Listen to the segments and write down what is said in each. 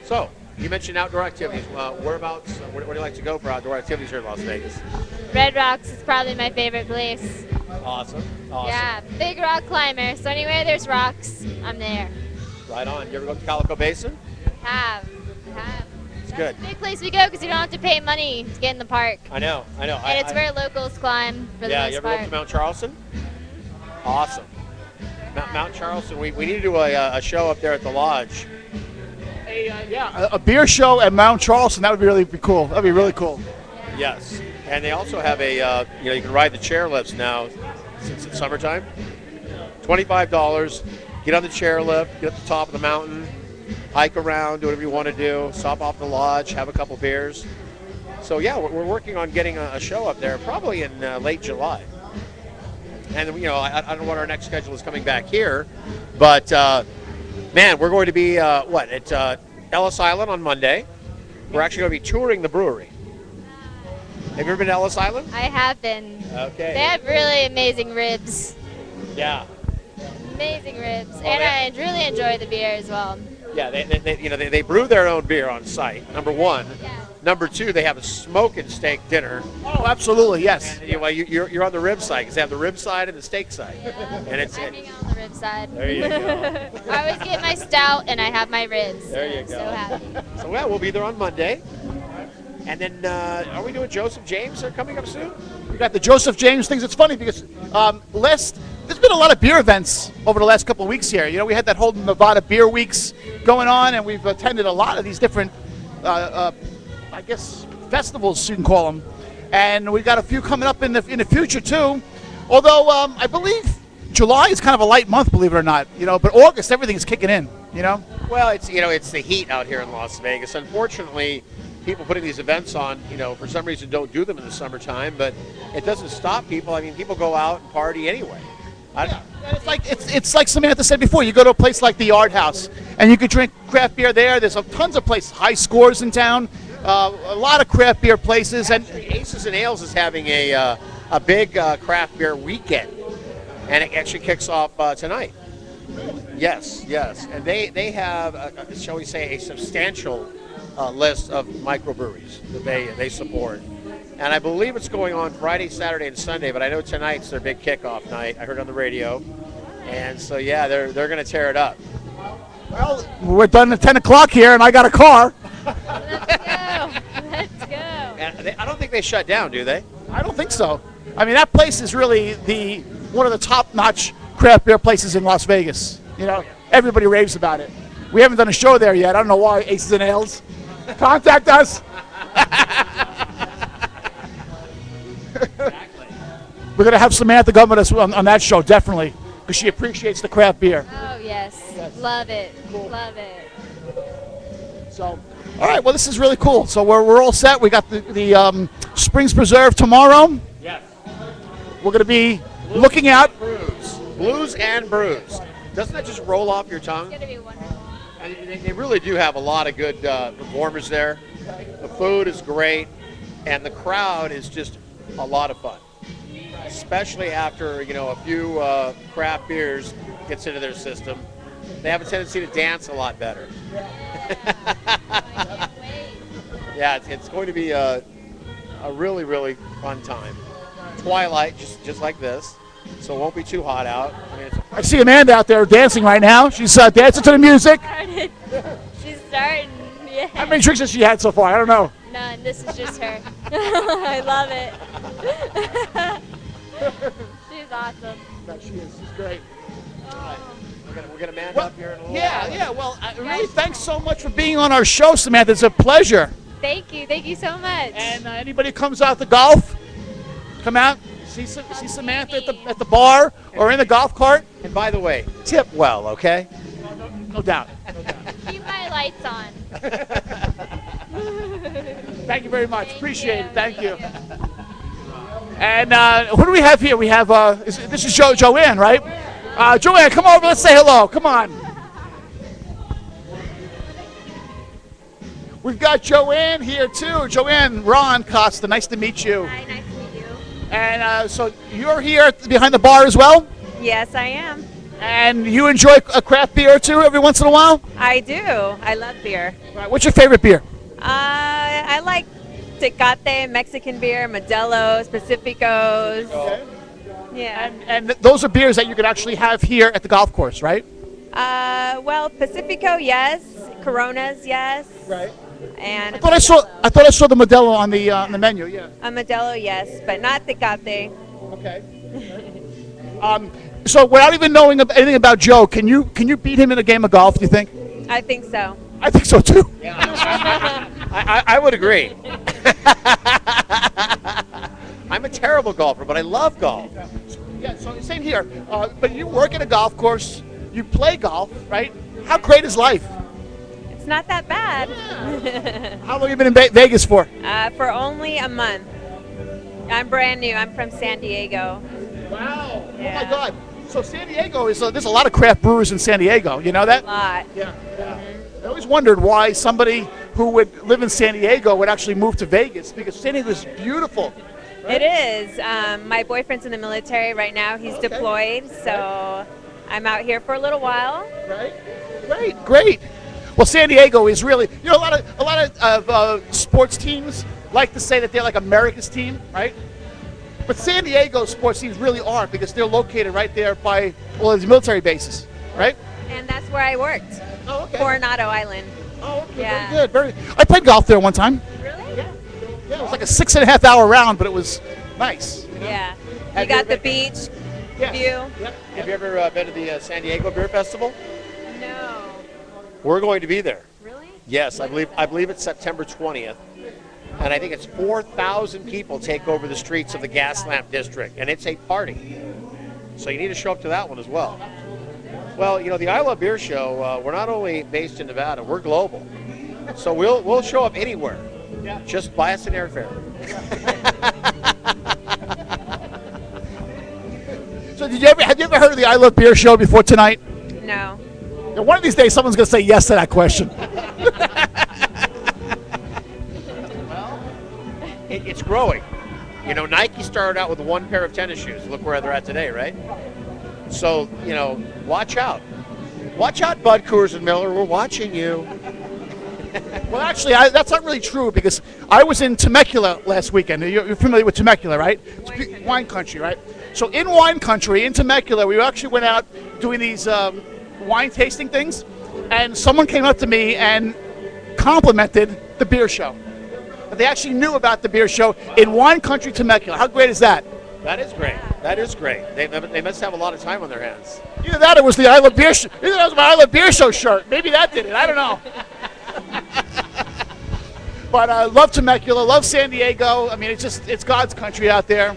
So, you mentioned outdoor activities. Whereabouts, where do you like to go for outdoor activities here in Las Vegas? Red Rocks is probably my favorite place. Awesome. Yeah, big rock climber. So anywhere there's rocks, I'm there. Right on. You ever go to Calico Basin? Have. It's That's good. a big place we go because you don't have to pay money to get in the park. I know. And it's where locals climb for the Yeah, most you ever part. go up to Mount Charleston? Awesome. Mount Charleston, we need to do a show up there at the lodge. A beer show at Mount Charleston, that would be really cool. That'd be really cool. Yes. And they also have you can ride the chairlifts now since it's summertime. $25. Get on the chairlift, get up the top of the mountain, hike around, do whatever you want to do, stop off the lodge, have a couple beers. So, yeah, we're working on getting a show up there probably in late July. And, I don't know what our next schedule is coming back here, but, man, we're going to be, at Ellis Island on Monday. We're actually going to be touring the brewery. Have you ever been to Ellis Island? I have been. Okay. They have really amazing ribs. Yeah. Amazing ribs. Well, And I really enjoy the beer as well. Yeah, they brew their own beer on site, number one. Yeah. Number two, they have a smoke and steak dinner. Oh, absolutely, yes. And, you're on the rib side because they have the rib side and the steak side. And it's I'm being on the rib side. There you go. I always get my stout and I have my ribs. There you I'm go. So happy. So, yeah, we'll be there on Monday. And then, are we doing Joseph James? They're coming up soon? We got the Joseph James things. It's funny because there's been a lot of beer events over the last couple of weeks here. We had that whole Nevada Beer Weeks going on, and we've attended a lot of these different, festivals, you can call them. And we got a few coming up in the future, too. Although, I believe July is kind of a light month, believe it or not. But August, everything's kicking in, Well, it's the heat out here in Las Vegas. Unfortunately, people putting these events on, for some reason don't do them in the summertime, but it doesn't stop people. I mean, people go out and party anyway. It's like Samantha said before. You go to a place like the Art House, and you could drink craft beer there. There's tons of places, High Scores in town, a lot of craft beer places. Actually, Aces and Ales is having a big craft beer weekend, and it actually kicks off tonight. Yes, and they have, shall we say, a substantial list of microbreweries that they support. And I believe it's going on Friday, Saturday, and Sunday, but I know tonight's their big kickoff night. I heard on the radio. And so, yeah, they're going to tear it up. Well, we're done at 10 o'clock here, and I got a car. Let's go. And I don't think they shut down, do they? I don't think so. I mean, that place is really one of the top-notch craft beer places in Las Vegas. Everybody raves about it. We haven't done a show there yet. I don't know why. Aces and Ales. Contact us. Exactly. We're going to have Samantha come with us on that show, definitely, because she appreciates the craft beer. Oh, yes. Love it. Love it. So, all right, well, this is really cool. So we're all set. We got the Springs Preserve tomorrow. Yes. We're going to be looking out. Blues and brews. Doesn't that just roll off your tongue? It's going to be wonderful. And they really do have a lot of good performers there. The food is great, and the crowd is just a lot of fun, especially after a few craft beers gets into their system. They have a tendency to dance a lot better. Yeah, it's going to be a really, really fun time. Twilight, just like this, so it won't be too hot out. I see Amanda out there dancing right now. She's dancing to the music. She's starting. Yeah. How many drinks has she had so far? I don't know. None. This is just her. I love it. She's awesome. No, she is. She's great. We're gonna man up here in a little while. Yeah. Well, really, thanks so much for being on our show, Samantha. It's a pleasure. Thank you. Thank you so much. And anybody who comes out to golf, come out, see Samantha at the bar or in the golf cart. And by the way, tip well, okay? No doubt. Keep my lights on. Thank you very much. Thank Appreciate you. it. Thank you. And who do we have here? We have this is Joanne, right? Joanne, come over. Let's say hello. Come on. We've got Joanne here too. Joanne Ron Costa. Nice to meet you. Hi, nice to meet you. And so you're here behind the bar as well? Yes, I am. And you enjoy a craft beer or two every once in a while? I do. I love beer. All right, what's your favorite beer? I like Tecate, Mexican beer, Modelo's, Pacificos. Yeah. And those are beers that you could actually have here at the golf course, right? Well, Pacifico, yes. Coronas, yes. Right. And I thought I saw the Modelo on the menu. Yeah. a Modelo, yes, but not Tecate. Okay. So without even knowing anything about Joe, can you beat him in a game of golf? Do you think? I think so. I think so too. I would agree. I'm a terrible golfer, but I love golf. Yeah. So same here. But you work at a golf course. You play golf, right? How great is life? It's not that bad. How long have you been in Vegas for? For only a month. I'm brand new. I'm from San Diego. Wow. Yeah. Oh my God. So San Diego there's a lot of craft brewers in San Diego. You know that? A lot. Yeah. I always wondered why somebody who would live in San Diego would actually move to Vegas, because San Diego is beautiful. It is. My boyfriend's in the military right now. He's deployed, so I'm out here for a little while. Right. Great. Well, San Diego is really, a lot of sports teams like to say that they're like America's team, right? But San Diego sports teams really aren't, because they're located right there by all these military bases, right? And that's where I worked. Oh, okay. Coronado Island. Oh, okay. Yeah. Very good. I played golf there one time. Really? Yeah, it was like a 6.5 hour round, but it was nice. Yeah. Have You got you the ever- beach Yes. view? Yep. Have you ever been to the San Diego Beer Festival? No. We're going to be there. Really? Yes, I believe it's September 20th, and I think it's 4,000 people take over the streets of the Gaslamp District, and it's a party. So you need to show up to that one as well. Well, the I Love Beer Show, we're not only based in Nevada, we're global. So we'll show up anywhere. Yeah. Just buy us an airfare. So have you ever heard of the I Love Beer show before tonight? No. Now, one of these days, someone's going to say yes to that question. It's growing. Nike started out with one pair of tennis shoes. Look where they're at today, right? So, watch out. Watch out, Bud Coors and Miller. We're watching you. Well, actually, that's not really true, because I was in Temecula last weekend. You're familiar with Temecula, right? It's wine country, right? So in wine country, in Temecula, we actually went out doing these wine tasting things, and someone came up to me and complimented the beer show. That they actually knew about the beer show in wine country, Temecula. How great is that? That is great. That is great. They must have a lot of time on their hands. Either that or it was the I Love Beer show. Either that was my I Love Beer show shirt. Maybe that did it. I don't know. But I love Temecula, love San Diego. I mean, it's God's country out there.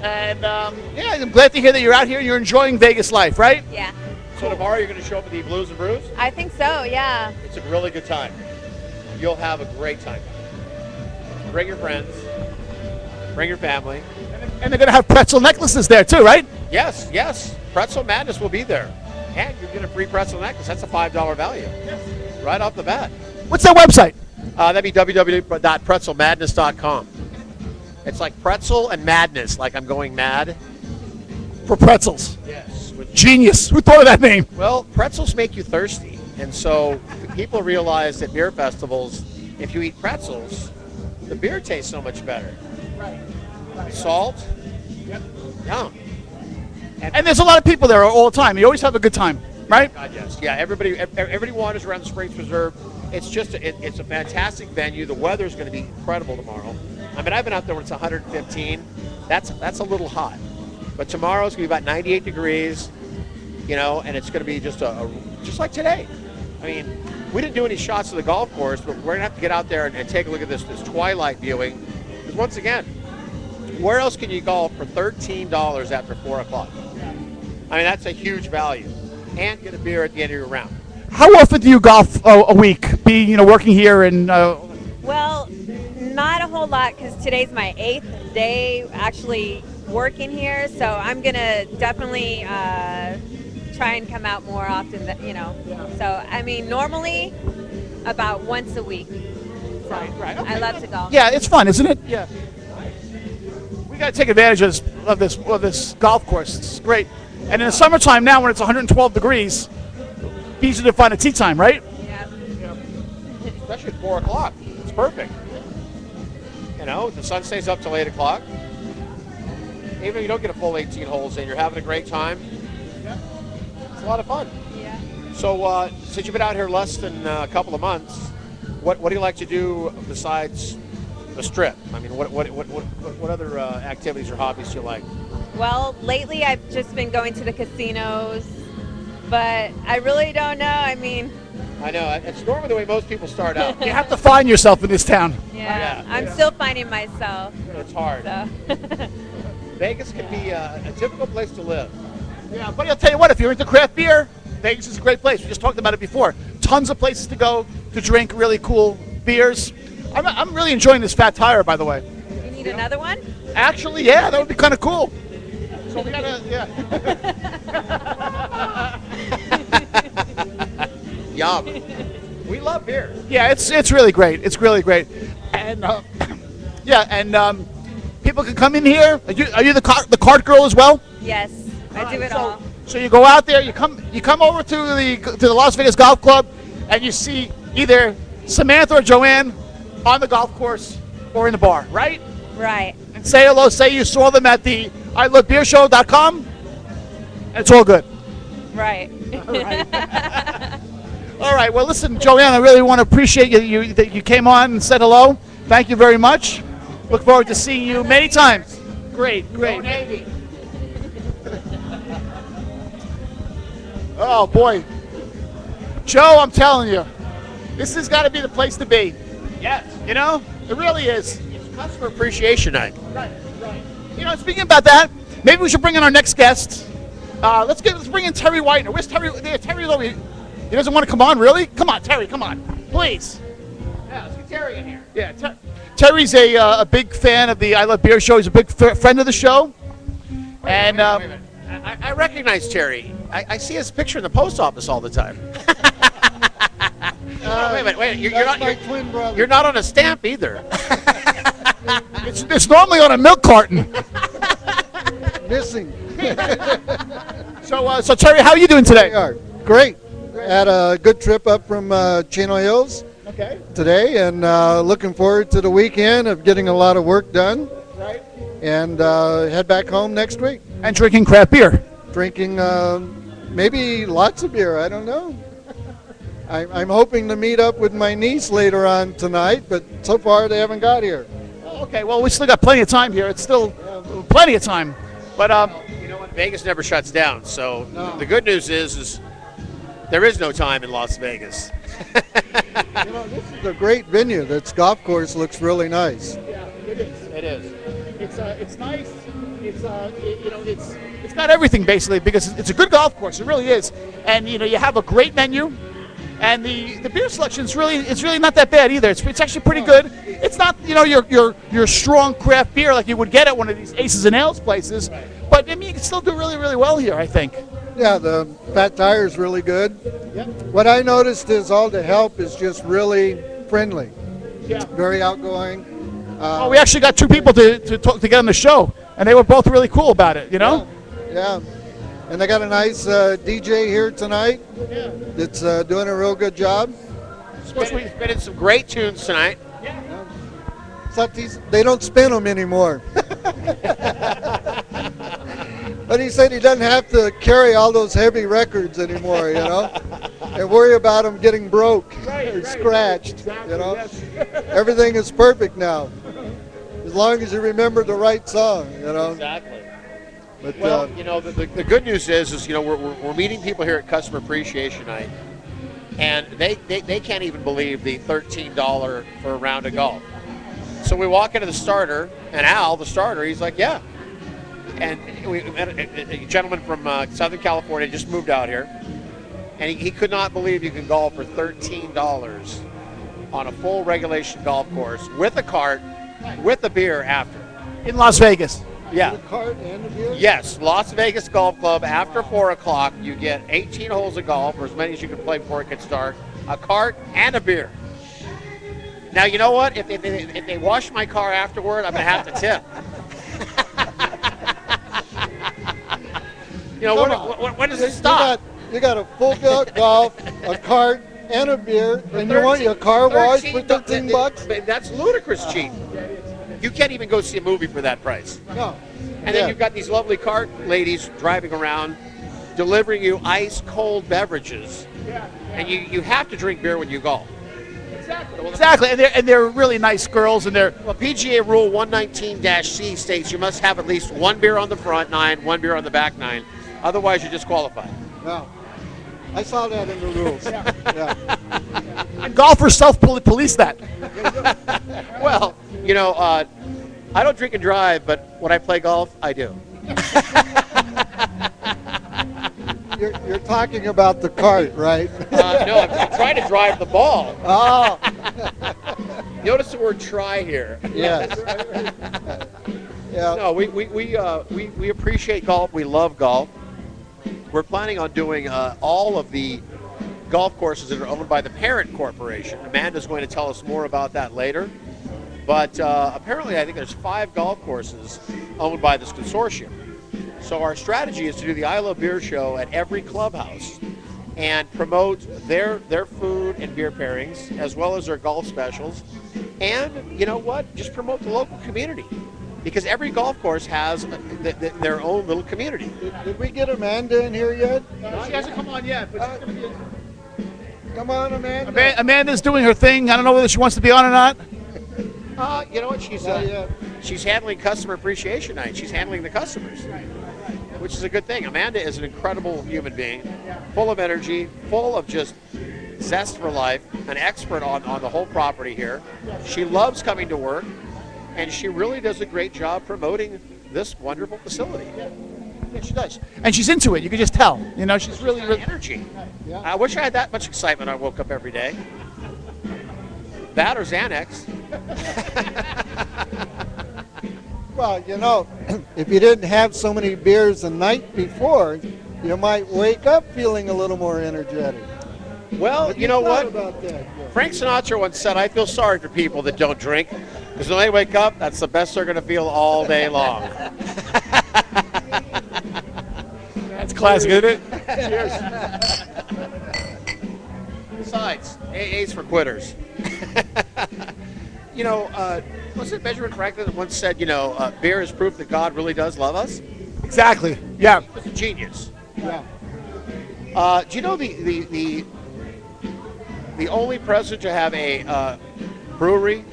And I'm glad to hear that you're out here and you're enjoying Vegas life, right? Yeah. So tomorrow you're going to show up at the Blues and Brews? I think so, yeah. It's a really good time. You'll have a great time. Bring your friends. Bring your family. And they're going to have pretzel necklaces there too, right? Yes. Pretzel Madness will be there. And you get a free pretzel necklace. That's a $5 value. Right off the bat. What's their website? That'd be www.pretzelmadness.com. It's like pretzel and madness, like I'm going mad. For pretzels. Yes. Genius. Who thought of that name? Well, pretzels make you thirsty. And so people realize at beer festivals, if you eat pretzels, the beer tastes so much better. Right. Salt. Yum. And there's a lot of people there all the time. You always have a good time, right? God, yes. Yeah, everybody wanders around the Springs Preserve. It's just it's a fantastic venue. The weather's going to be incredible tomorrow. I mean, I've been out there when it's 115. That's a little hot. But tomorrow's going to be about 98 degrees, and it's going to be just just like today. I mean, we didn't do any shots of the golf course, but we're going to have to get out there and take a look at this twilight viewing. Because once again, where else can you golf for $13 after 4 o'clock? I mean, that's a huge value. And get a beer at the end of your round. How often do you golf a week? Being working here and. Well, not a whole lot, because today's my 8th day actually working here, so I'm going to definitely try and come out more often, So, I mean, normally about once a week. So Right. Okay. I love to golf. Yeah, it's fun, isn't it? Yeah. We got to take advantage of this golf course. It's great. And in the summertime now, when it's 112 degrees, easy to find a tea time, right? Yeah. Especially at 4 o'clock. It's perfect. You know, the sun stays up till 8 o'clock. Even if you don't get a full 18 holes in, you're having a great time. It's a lot of fun. Yeah. So, since you've been out here less than a couple of months, what do you like to do besides the strip? I mean, what other activities or hobbies do you like? Well, lately I've just been going to the casinos, but I really don't know. I mean, I know it's normally the way most people start out. You have to find yourself in this town. yeah, Yeah. I'm still finding myself. It's hard. So. Vegas can be a difficult place to live. Yeah, but I'll tell you what, if you're into craft beer, Vegas is a great place. We just talked about it before. Tons of places to go to drink really cool beers. I'm really enjoying this Fat Tire, by the way. You need another one? Actually, yeah, that would be kind of cool. So we gotta, yeah. Yum. We love beer. Yeah, it's really great. It's really great. And yeah, and people can come in here. Are you the cart girl as well? Yes, I do it all. So you go out there, you come over to the Las Vegas Golf Club, and you see either Samantha or Joanne on the golf course or in the bar, right? Right. And say hello. Say you saw them at the ilovebeershow.com. And it's all good. Right. All right. Well, listen, Joanne, I really want to appreciate you that you came on and said hello. Thank you very much. Look forward to seeing you many times. Great. Navy. Oh boy, Joe, I'm telling you, this has got to be the place to be. Yes. You know, it really is. It's Customer Appreciation Night. Right. You know, speaking about that, maybe we should bring in our next guest. Let's bring in Terry Whitener. Where's Terry? Yeah, Terry's over here. He doesn't want to come on, really? Come on, Terry, come on, please. Yeah, let's get Terry in here. Yeah, Terry's a big fan of the I Love Beer show. He's a big friend of the show. Wait a minute. I recognize Terry. I see his picture in the post office all the time. Wait a minute. You're not my twin brother. You're not on a stamp either. It's normally on a milk carton. Missing. So Terry, how are you doing today? They are great. Had a good trip up from Chino Hills Okay. today, and looking forward to the weekend of getting a lot of work done, Right. and head back home next week. And drinking craft beer. Drinking maybe lots of beer. I don't know. I'm hoping to meet up with my niece later on tonight, but so far they haven't got here. Okay, well, we still got plenty of time here. It's still plenty of time. But You know what? Vegas never shuts down. So No. the good news is there is no time in Las Vegas. You know, this is a great venue. This golf course looks really nice. yeah, it is. It is. It's nice. It's got everything basically because it's a good golf course. It really is. And you have a great menu, and the beer selection is really not that bad either. It's actually pretty good. It's not your strong craft beer like you would get at one of these Aces and Ales places, but I mean you can still do really really well here. I think. Yeah, the Fat Tire is really good. Yep. What I noticed is all the help is just really friendly, Yeah. very outgoing. Oh, we actually got two people to get on the show, and they were both really cool about it. Yeah. And they got a nice DJ here tonight Yeah. that's doing a real good job. Spinning some great tunes tonight. Except they don't spin them anymore. But he said he doesn't have to carry all those heavy records anymore, and worry about them getting broke or scratched, Yes. Everything is perfect now, as long as you remember the right song, Exactly. But Well, the good news is we're meeting people here at Customer Appreciation Night, and they can't even believe the $13 for a round of golf. So we walk into the starter, and Al, the starter, he's like, yeah. And we met a gentleman from Southern California, just moved out here, and he could not believe you can golf for $13 on a full regulation golf course with a cart, with a beer after. In Las Vegas. Yeah. the cart and the beer? Yes, Las Vegas Golf Club, after 4 o'clock, you get 18 holes of golf, or as many as you can play before it gets dark, a cart, and a beer. Now, you know what? If they wash my car afterward, I'm going to have to tip. You know, Come when does You- it stop? You got a full golf, a cart, and a beer, and you want your car washed for 13 bucks? That's ludicrous cheap. You can't even go see a movie for that price. No. And then you've got these lovely cart ladies driving around, delivering you ice cold beverages, and you have to drink beer when you golf. Exactly, and they're really nice girls, and they're Well, PGA Rule 119-C states you must have at least one beer on the front nine, one beer on the back nine. Otherwise, you're disqualified. No. I saw that in the rules. Yeah. and golfers self-police that. Well, you know, I don't drink and drive, but when I play golf, I do. You're talking about the cart, right? No, I'm trying to drive the ball. Oh, Notice the word try here. yes. Yeah. No, we appreciate golf. We love golf. We're planning on doing all of the golf courses that are owned by the parent corporation. Amanda's going to tell us more about that later. But apparently, I think there's 5 golf courses owned by this consortium. So our strategy is to do the I Love Beer show at every clubhouse and promote their food and beer pairings as well as their golf specials. And you know what? Just promote the local community. Because every golf course has their own little community. Did we get Amanda in here yet? She hasn't come on yet, but she's gonna Come on, Amanda. be. Amanda's doing her thing. I don't know whether she wants to be on or not. You know what? She's handling customer appreciation night. She's handling the customers, which is a good thing. Amanda is an incredible human being, full of energy, full of just zest for life, an expert on the whole property here. She loves coming to work, and she really does a great job promoting this wonderful facility. Yeah, she does. And she's into it. You can just tell. You know, she's really. Energy. I wish I had that much excitement when I woke up every day. That or Xanax. Well, you know, if you didn't have so many beers the night before, you might wake up feeling a little more energetic. Well, Have you know thought what? about that? Frank Sinatra once said, I feel sorry for people that don't drink, because when they wake up, that's the best they're going to feel all day long. That's classic, isn't it? Besides, AA's for quitters. You know, wasn't Benjamin Franklin that once said, you know, beer is proof that God really does love us? Exactly. Yeah. He was a genius. Yeah. Do you know the only president to have a brewery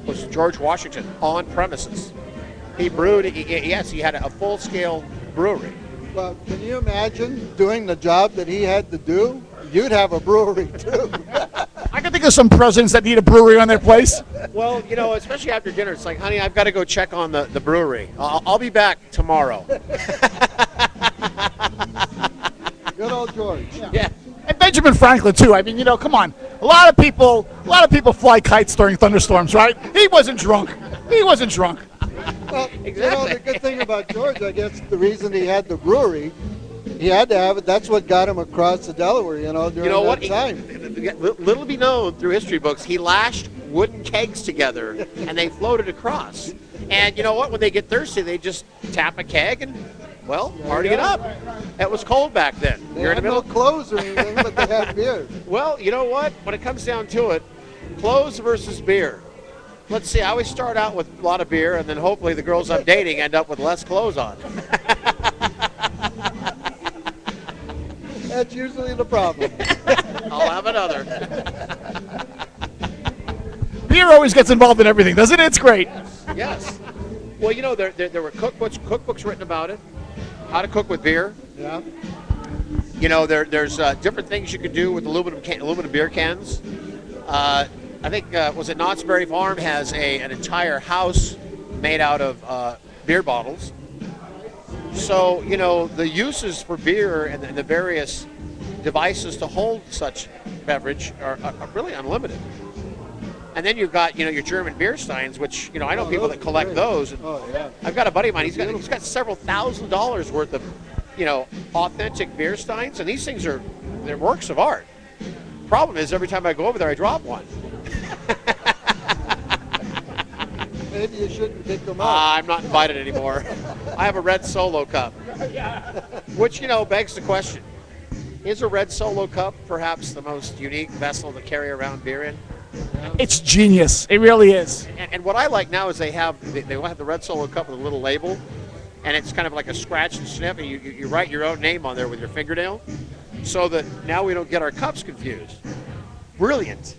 was George Washington on premises? He brewed. Yes, he had a full-scale brewery. Well, can you imagine doing the job that he had to do? You'd have a brewery too. I can think of some presidents that need a brewery on their place. Well, you know, especially after dinner, it's like, honey, I've got to go check on the brewery. I'll be back tomorrow. Good old George. Yeah. And Benjamin Franklin too. I mean, you know, come on. A lot of people fly kites during thunderstorms, right? He wasn't drunk. Well, you know, the good thing about George, I guess the reason he had the brewery, he had to have it. That's what got him across the Delaware, you know, during that time. Little be known through history books, he lashed wooden kegs together and they floated across. And you know what? When they get thirsty, they just tap a keg and, well, party it up. It was cold back then. They You're in had the no middle. clothes or anything, but they had beer. Well, you know what? When it comes down to it, clothes versus beer. Let's see. I always start out with a lot of beer, and then hopefully the girls I'm dating end up with less clothes on. That's usually the problem. I'll have another. Beer always gets involved in everything, doesn't it? It's great. Yes. Well, you know, there were cookbooks written about it, how to cook with beer. Yeah. You know, there's different things you can do with aluminum beer cans. I think, was it Knott's Berry Farm has an entire house made out of beer bottles. So, you know, the uses for beer and the various devices to hold such beverage are really unlimited. And then you've got, you know, your German beer steins, which, you know, I know people that collect those. And Oh, yeah. I've got a buddy of mine, he's got several $1,000s worth of, you know, authentic beer steins, and these things they're works of art. Problem is, every time I go over there, I drop one. maybe you shouldn't pick them up. I'm not invited anymore. I have a red Solo cup, which begs the question: is a red Solo cup perhaps the most unique vessel to carry around beer in? It's genius. It really is. And what I like now is they have the red Solo cup with a little label, and it's kind of like a scratch and snip, and you write your own name on there with your fingernail, so that now we don't get our cups confused. Brilliant.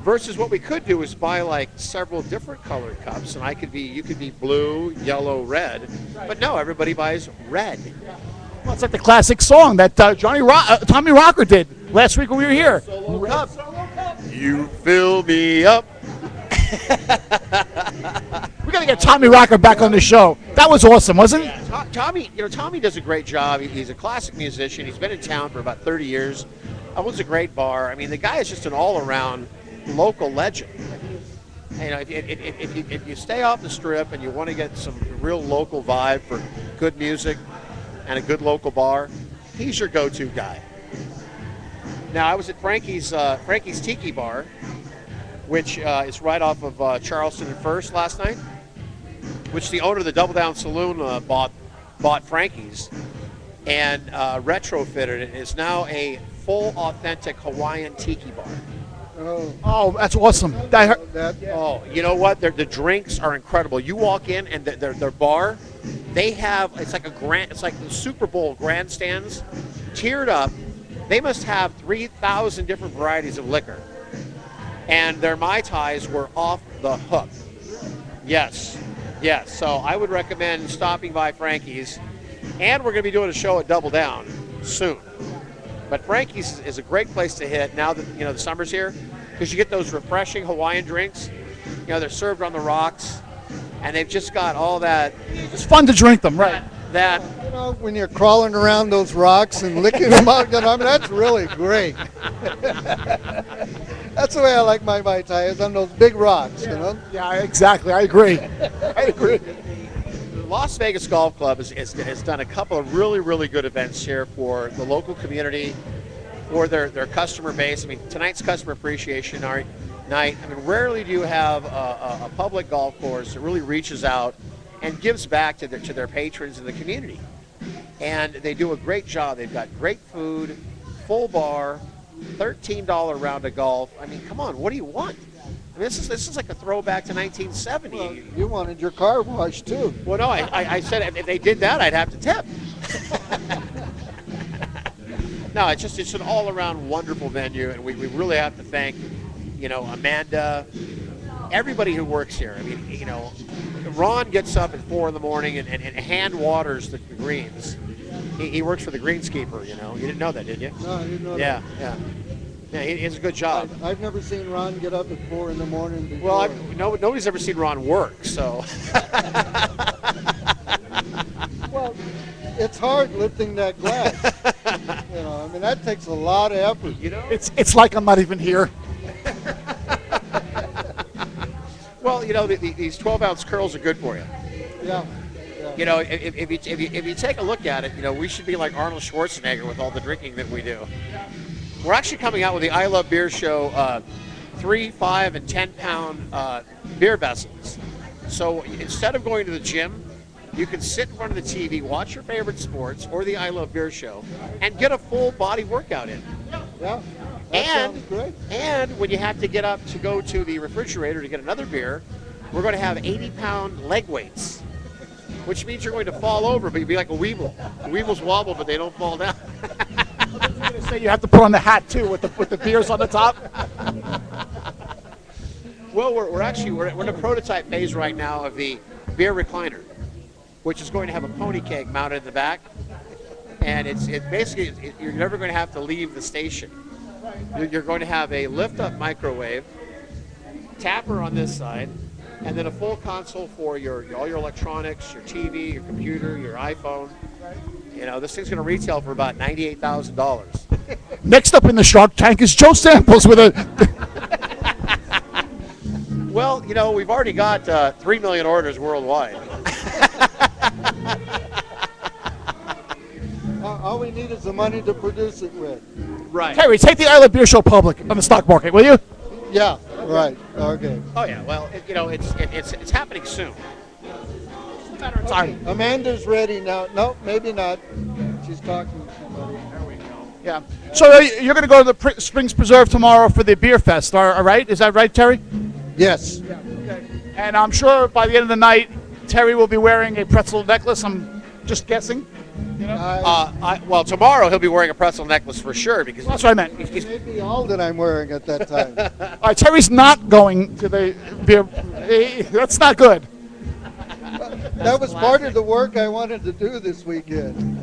Versus what we could do is buy like several different colored cups, and you could be blue, yellow, red, but no, everybody buys red. Well, it's like the classic song that Tommy Rocker did last week when we were here. Solo cup. You fill me up. We got to get Tommy Rocker back on the show. That was awesome, wasn't it? Tommy does a great job. He's a classic musician. He's been in town for about 30 years. Owns a great bar. I mean, the guy is just an all-around local legend. If you stay off the strip and you want to get some real local vibe for good music and a good local bar, he's your go-to guy. Now, I was at Frankie's Tiki Bar, which is right off of Charleston and First last night, which the owner of the Double Down Saloon bought Frankie's and retrofitted it. It is now a full, authentic Hawaiian tiki bar. Oh, that's awesome. Oh, you know what? The drinks are incredible. You walk in and their bar, they have it's like the Super Bowl grandstands, tiered up. They must have 3,000 different varieties of liquor, and their Mai Tais were off the hook. Yes. So I would recommend stopping by Frankie's, and we're going to be doing a show at Double Down soon. But Frankie's is a great place to hit now that the summer's here, because you get those refreshing Hawaiian drinks. They're served on the rocks, and they've just got all that. It's fun to drink them, right? That when you're crawling around those rocks and licking them out, that's really great. That's the way I like my Mai Tai, is on those big rocks, Yeah, exactly. I agree. The Las Vegas Golf Club has done a couple of really, really good events here for the local community, for their customer base. I mean, tonight's customer appreciation night. I mean, rarely do you have a public golf course that really reaches out and gives back to their patrons in the community. And they do a great job. They've got great food, full bar, $13 round of golf. I mean, come on, what do you want? I mean, this is like a throwback to 1970. Well, you wanted your car washed too. Well, no, I said if they did that, I'd have to tip. No, it's an all-around wonderful venue, and we really have to thank, Amanda, everybody who works here. I mean, Ron gets up at 4 in the morning and hand waters the greens. He works for the greenskeeper, You didn't know that, did you? No, I didn't know that. Yeah, he does a good job. I've never seen Ron get up at 4 in the morning before. Well, nobody's ever seen Ron work, so. Well, it's hard lifting that glass. That takes a lot of effort. It's like I'm not even here. Well, these 12-ounce curls are good for you. Yeah. If you take a look at it, we should be like Arnold Schwarzenegger with all the drinking that we do. We're actually coming out with the I Love Beer Show 3, 5, and 10-pound beer vessels. So instead of going to the gym, you can sit in front of the TV, watch your favorite sports or the I Love Beer Show, and get a full body workout in. Yeah. That sounds great. And when you have to get up to go to the refrigerator to get another beer, we're going to have 80-pound leg weights, which means you're going to fall over, but you'll be like a weevil. The weevils wobble, but they don't fall down. Say you have to put on the hat too with the beers on the top. Well, we're in a prototype phase right now of the beer recliner, which is going to have a pony keg mounted in the back, and it's basically you're never going to have to leave the station. You're going to have a lift-up microwave, tapper on this side, and then a full console for all your electronics, your TV, your computer, your iPhone. This thing's going to retail for about $98,000. Next up in the Shark Tank is Joe Samples with a. Well, we've already got 3 million orders worldwide. All we need is the money to produce it with. Right. Terry, take the I Love Beer Show public on the stock market, will you? Yeah. Right. Okay. Oh yeah. Well, it's happening soon. It's a matter of time. Amanda's ready now. No, maybe not. She's talking to somebody. Yeah. So you're going to go to the Springs Preserve tomorrow for the beer fest, all right? Is that right, Terry? Yes. And I'm sure by the end of the night, Terry will be wearing a pretzel necklace. I'm just guessing. Well, tomorrow he'll be wearing a pretzel necklace for sure because That's what I meant. he's- Maybe all that I'm wearing at that time. All right, Terry's not going to the beer. That's not good. That was part of the work I wanted to do this weekend.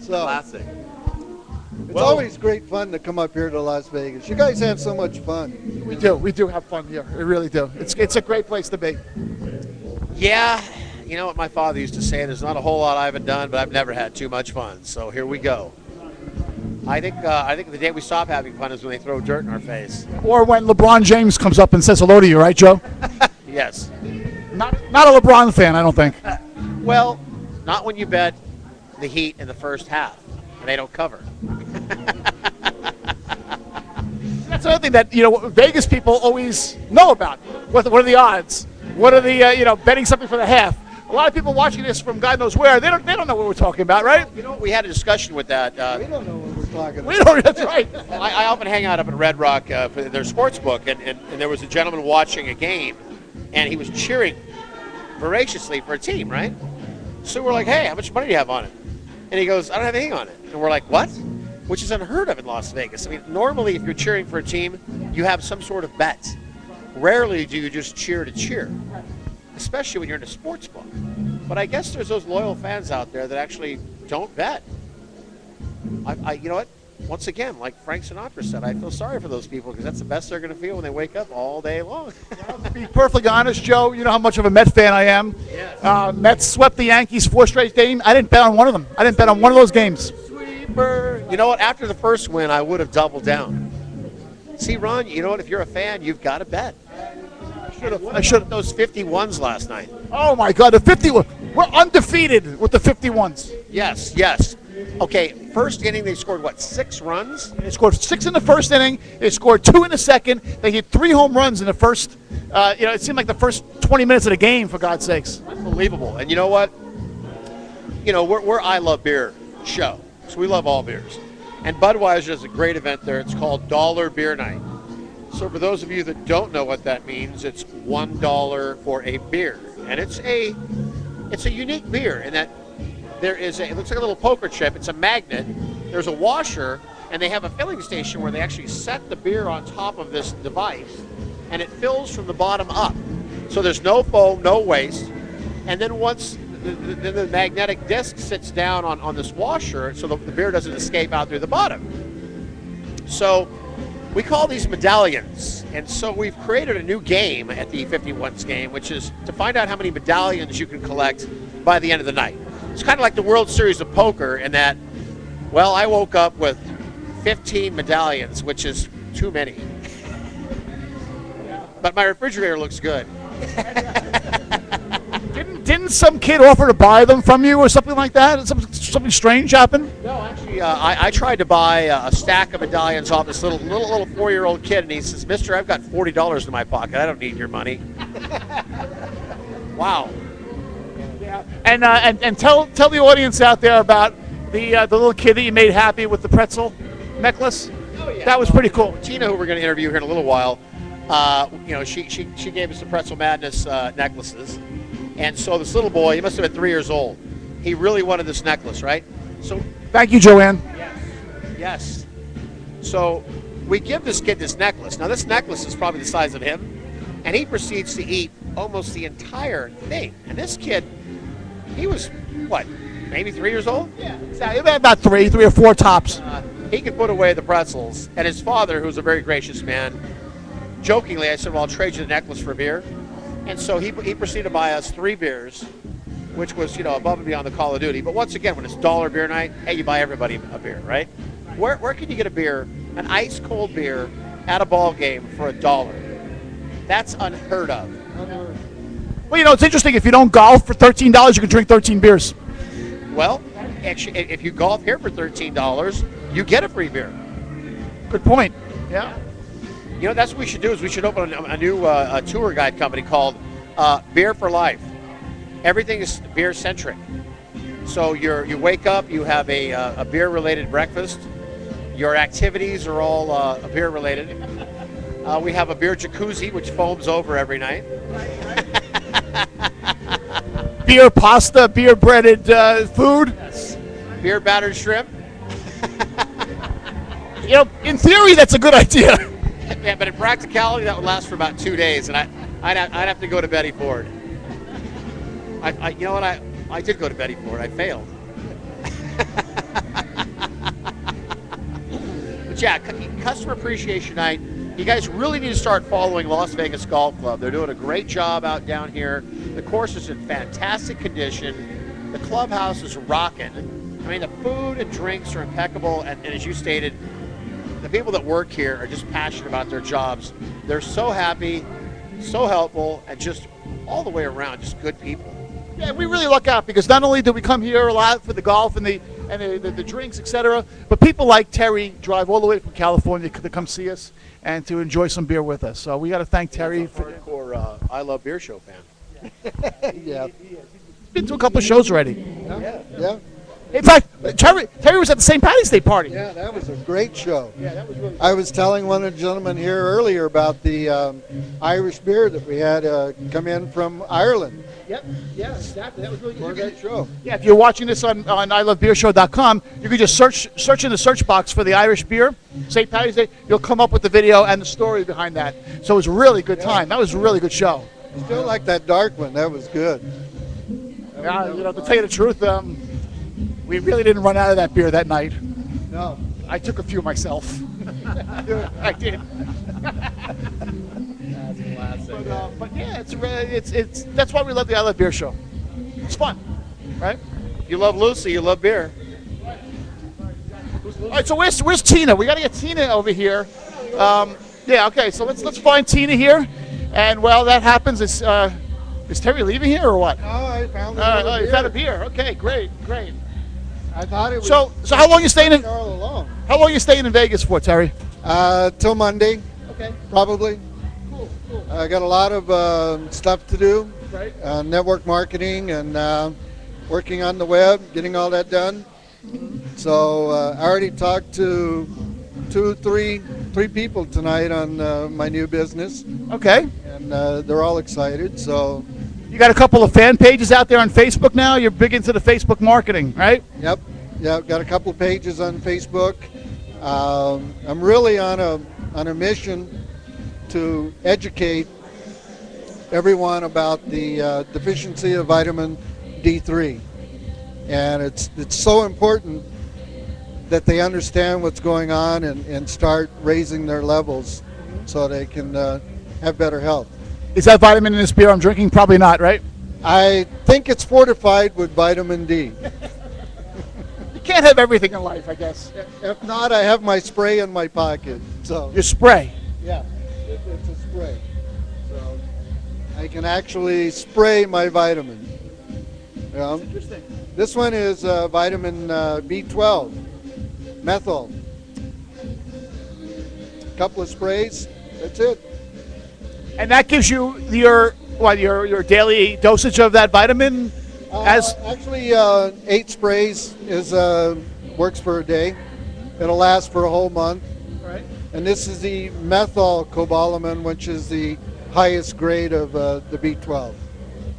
So classic. it's always great fun to come up here to Las Vegas. You guys have so much fun. We do have fun here. We really do. It's a great place to be. Yeah, you know what my father used to say, there's not a whole lot I haven't done, but I've never had too much fun. So here we go. I think the day we stop having fun is when they throw dirt in our face. Or when LeBron James comes up and says hello to you, right, Joe? Yes. Not a LeBron fan, I don't think. Well, not when you bet the Heat in the first half and they don't cover. That's another thing that Vegas people always know about. What are the odds? What are the betting something for the half? A lot of people watching this from God knows where, they don't know what we're talking about, right? You know, we had a discussion with that. We don't know what we're talking about. We don't. That's right. I often hang out up at Red Rock for their sports book, and there was a gentleman watching a game, and he was cheering voraciously for a team, right? So we're like, hey, how much money do you have on it? And he goes, I don't have anything on it. And we're like, what? Which is unheard of in Las Vegas. I mean, normally if you're cheering for a team, you have some sort of bet. Rarely do you just cheer to cheer, especially when you're in a sports book. But I guess there's those loyal fans out there that actually don't bet. You know what? Once again, like Frank Sinatra said, I feel sorry for those people because that's the best they're going to feel when they wake up all day long. To be perfectly honest, Joe, you know how much of a Met fan I am. Yes. Mets swept the Yankees 4 straight games. I didn't bet on one of them. I didn't bet on one of those games. Sweeper. You know what? After the first win, I would have doubled down. See, Ron, you know what? If you're a fan, you've got to bet. I should have those 51s last night. Oh my God, the 51. We're undefeated with the 51s. Yes. Okay, first inning they scored, 6 runs? They scored 6 in the first inning. They scored 2 in the second. They hit 3 home runs in the first. It seemed like the first 20 minutes of the game, for God's sakes. Unbelievable. And you know what? We're I Love Beer show, so we love all beers. And Budweiser has a great event there. It's called Dollar Beer Night. So for those of you that don't know what that means, it's $1 for a beer. And it's a unique beer in that it looks like a little poker chip. It's a magnet. There's a washer, and they have a filling station where they actually set the beer on top of this device, and it fills from the bottom up. So there's no foam, no waste. And then once the magnetic disc sits down on this washer, so the beer doesn't escape out through the bottom. So we call these medallions, and so we've created a new game at the 51s game, which is to find out how many medallions you can collect by the end of the night. It's kind of like the World Series of Poker in that, well, I woke up with 15 medallions, which is too many. But my refrigerator looks good. Didn't some kid offer to buy them from you or something like that? Something strange happened? No, actually, I tried to buy a stack of medallions off this little 4-year-old kid, and he says, "Mister, I've got $40 in my pocket. I don't need your money." Wow. Yeah. And tell the audience out there about the little kid that you made happy with the pretzel necklace. Oh, yeah. That was pretty cool. Tina, who we're going to interview here in a little while, she gave us the Pretzel Madness necklaces. And so this little boy, he must have been 3 years old. He really wanted this necklace, right? So Thank you, Joanne. yes. So we give this kid this necklace. Now this necklace is probably the size of him, and he proceeds to eat almost the entire thing. And this kid, he was maybe 3 years old? Yeah, about three or four tops. He could put away the pretzels. And his father, who's a very gracious man, jokingly, I said, well, I'll trade you the necklace for a beer. And so he proceeded to buy us 3 beers, which was, above and beyond the Call of Duty. But once again, when it's dollar beer night, hey, you buy everybody a beer, right? Where can you get a beer, an ice-cold beer, at a ball game for $1? That's unheard of. Well, it's interesting. If you don't golf for $13, you can drink 13 beers. Well, actually, if you golf here for $13, you get a free beer. Good point. Yeah. You know, that's what we should do. Is we should open a new tour guide company called Beer for Life. Everything is beer centric. So you wake up, you have a beer related breakfast. Your activities are all beer related. We have a beer jacuzzi which foams over every night. Beer pasta, beer breaded food. Beer battered shrimp. You know, in theory, that's a good idea. Yeah, but in practicality, that would last for about 2 days, and I'd have to go to Betty Ford. You know what? I did go to Betty Ford. I failed. But yeah, Customer Appreciation Night. You guys really need to start following Las Vegas Golf Club. They're doing a great job out down here. The course is in fantastic condition. The clubhouse is rocking. I mean, the food and drinks are impeccable, and as you stated, the people that work here are just passionate about their jobs. They're so happy, so helpful, and just all the way around, just good people. Yeah, we really luck out because not only do we come here a lot for the golf and the drinks, etc., but people like Terry drive all the way from California to come see us and to enjoy some beer with us. So we got to thank Terry for Hardcore I Love Beer Show fan. Yeah. He's been to a couple of shows already. Yeah. In fact, Terry was at the St. Patty's Day party. Yeah, that was a great show. Yeah, that was really. I was telling one of the gentlemen here earlier about the Irish beer that we had come in from Ireland Yep. Yeah, exactly. That was really for good. that show. Yeah, if you're watching this on ilovebeershow.com, you can just search in the search box for the Irish beer, St. Patty's Day. You'll come up with the video and the story behind that. So it was a really good time. That was a really good show. Still like that dark one. That was good. Yeah, you know, to tell you the truth, we really didn't run out of that beer that night. No. I took a few myself. I did. That's classic. But yeah, it's that's why we love the I Love Beer Show. It's fun, right? If you love Lucy, you love beer. All right, so where's Tina? We got to get Tina over here. Yeah, okay. So let's find Tina here, and while that happens, is Terry leaving here or what? No, I found Oh, you found a beer. Okay, great. I thought it was. So how long you staying in? all along. How long you staying in Vegas for, Terry? Till Monday, Okay, probably. cool. I got a lot of stuff to do. Right. Network marketing and working on the web, getting all that done. So I already talked to three people tonight on my new business, Okay. and they're all excited. So, You got a couple of fan pages out there on Facebook now. You're big into the Facebook marketing, right? yep, got a couple of pages on Facebook. I'm really on a mission to educate everyone about the deficiency of vitamin D3, and it's so important that they understand what's going on and start raising their levels so they can have better health. Is that vitamin in this beer I'm drinking? Probably not, right? I think it's fortified with vitamin D. You can't have everything in life, I guess. If not, I have my spray in my pocket. So Your spray. yeah, it's a spray. So I can actually spray my vitamin. Yeah. Interesting. This one is vitamin B12, methyl. Couple of sprays. That's it. And that gives you your daily dosage of that vitamin? Actually, 8 sprays is works for a day. It'll last for a whole month. Right. And this is the methylcobalamin, which is the highest grade of the B12.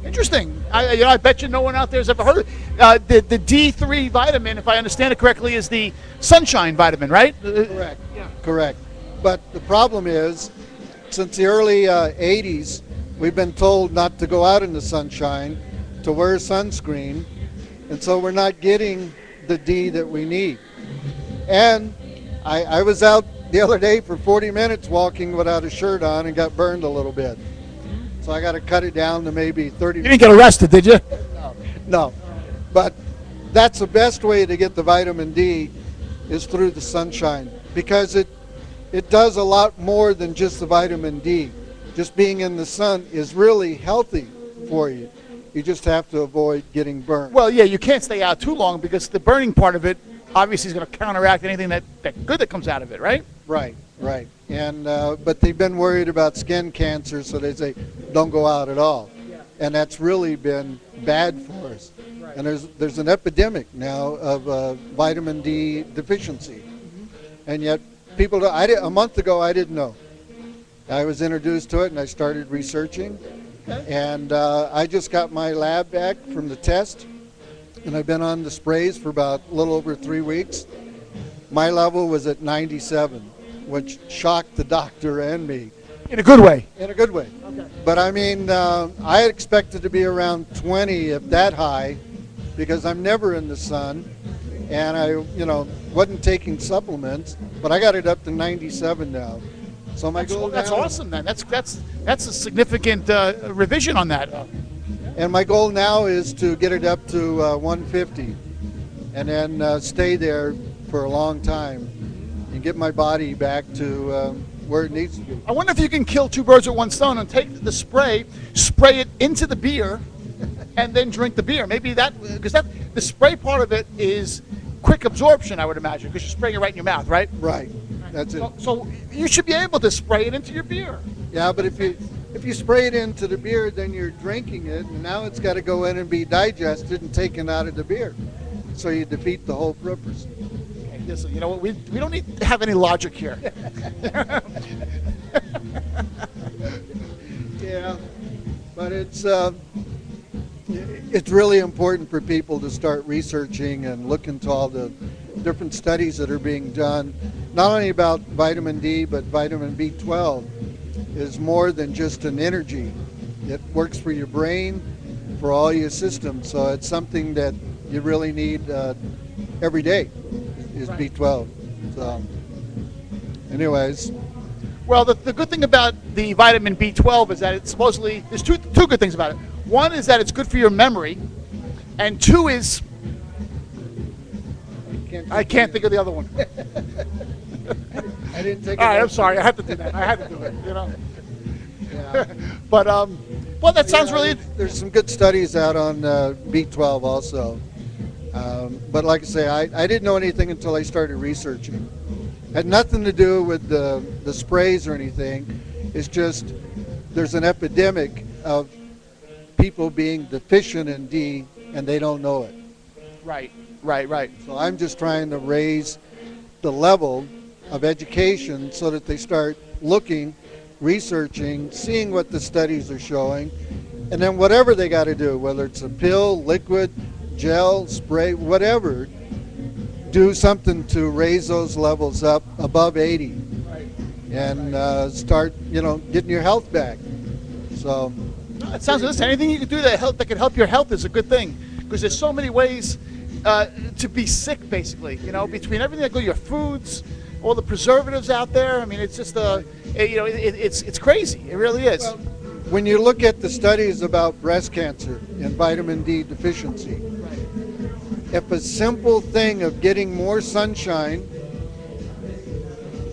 Interesting. I bet you no one out there has ever heard of it. The D3 vitamin, if I understand it correctly, is the sunshine vitamin, right? Correct. Yeah. Correct. But the problem is, since the early 80s, we've been told not to go out in the sunshine, to wear sunscreen, and so we're not getting the D that we need. And I was out the other day for 40 minutes walking without a shirt on and got burned a little bit. So I got to cut it down to maybe 30 You didn't get arrested, did you? No. But that's the best way to get the vitamin D is through the sunshine, because it does a lot more than just the vitamin D. Just being in the sun is really healthy for you. You just have to avoid getting burned. Well, yeah, you can't stay out too long because the burning part of it obviously is going to counteract anything that good that comes out of it, right? Right, right. And but they've been worried about skin cancer, so they say don't go out at all. And that's really been bad for us. And there's an epidemic now of vitamin D deficiency, and yet people. A month ago, I didn't know. I was introduced to it, and I started researching. And I just got my lab back from the test, and I've been on the sprays for about a little over 3 weeks. My level was at 97, which shocked the doctor and me. In a good way. In a good way. Okay. But I mean, I expected to be around 20, if that high, because I'm never in the sun, and I, wasn't taking supplements. But I got it up to 97 now. So my goal that's now, awesome, then. That's a significant revision on that. and my goal now is to get it up to 150, and then stay there for a long time, and get my body back to where it needs to be. I wonder if you can kill two birds with one stone and take the spray it into the beer, and then drink the beer. Maybe because the spray part of it is quick absorption, I would imagine, because you're spraying it right in your mouth, right? Right. That's it. So you should be able to spray it into your beer. Yeah, but if you spray it into the beer, then you're drinking it, and now it's got to go in and be digested and taken out of the beer. So you defeat the whole purpose. Okay, listen, you know what? We don't need to have any logic here. Yeah, but it's really important for people to start researching and look into all the different studies that are being done, not only about vitamin D, but vitamin B12 is more than just an energy. It works for your brain, for all your systems, so it's something that you really need every day is B12. So anyways. Well, the good thing about the vitamin B12 is that it's supposedly, there's two good things about it. One is that it's good for your memory, and two is, I can't think of the other one. I didn't take it. All right, I'm sorry. I had to do that. I had to do it, Yeah. But, well, that sounds really... There's some good studies out on B12 also. But like I say, I didn't know anything until I started researching. Had nothing to do with the sprays or anything. It's just there's an epidemic of people being deficient in D, and they don't know it. Right. So I'm just trying to raise the level of education so that they start looking, researching, seeing what the studies are showing, and then whatever they got to do, whether it's a pill, liquid, gel, spray, whatever, do something to raise those levels up above 80, and start, getting your health back. So it sounds good. Anything you can do that can help your health is a good thing, because there's so many ways to be sick, basically. Between everything that goes, your foods, all the preservatives out there. I mean, it's just it's crazy. It really is. Well, when you look at the studies about breast cancer and vitamin D deficiency, if a simple thing of getting more sunshine,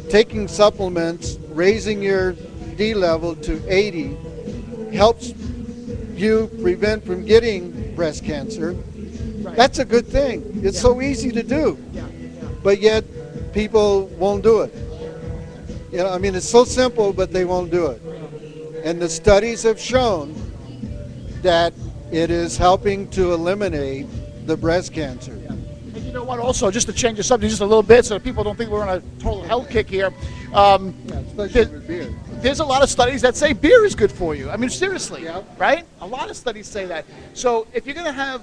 taking supplements, raising your D level to 80 helps you prevent from getting breast cancer, that's a good thing. It's so easy to do, but yet people won't do it. It's so simple, but they won't do it. And the studies have shown that it is helping to eliminate the breast cancer. And you know what? Also, just to change the subject just a little bit, so that people don't think we're on a total health kick here. Especially with beer. There's a lot of studies that say beer is good for you. I mean, seriously, Yeah. right? A lot of studies say that. So if you're going to have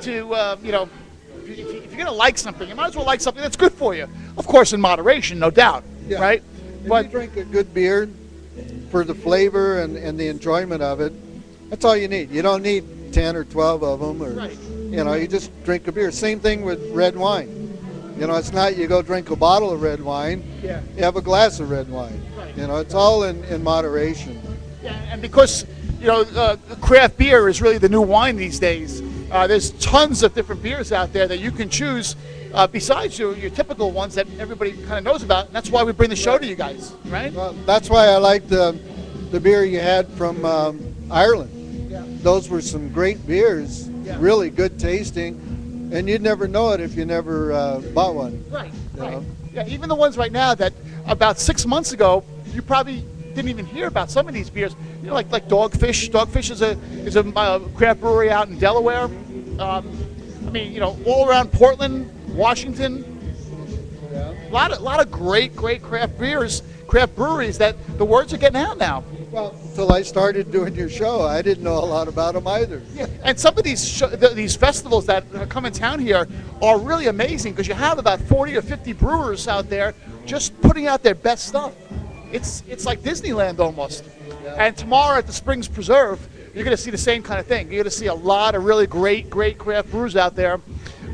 to, if you're going to like something, you might as well like something that's good for you. Of course, in moderation, no doubt, Yeah. right? If you drink a good beer for the flavor and the enjoyment of it, that's all you need. You don't need 10 or 12 of them, or Right. you just drink a beer. Same thing with red wine. It's not you go drink a bottle of red wine. Yeah. You have a glass of red wine. Right. It's all in moderation. Yeah, and because craft beer is really the new wine these days. There's tons of different beers out there that you can choose besides your typical ones that everybody kind of knows about. And that's why we bring the show to you guys, right? Well, that's why I like the beer you had from Ireland. Yeah. Those were some great beers, Yeah. really good tasting, and you'd never know it if you never bought one. Right, You right. know? Yeah, even the ones right now that about 6 months ago you probably didn't even hear about some of these beers. You know, like Dogfish. Dogfish is a craft brewery out in Delaware. I mean, you know, all around Portland, Washington. Yeah. A lot of great craft breweries that the words are getting out now. Well, until I started doing your show, I didn't know a lot about them either. Yeah, and some of these festivals that come in town here are really amazing because you have about 40 or 50 brewers out there just putting out their best stuff. It's like Disneyland almost. Yeah. And tomorrow at the Springs Preserve, you're going to see the same kind of thing. You're going to see a lot of really great craft brewers out there.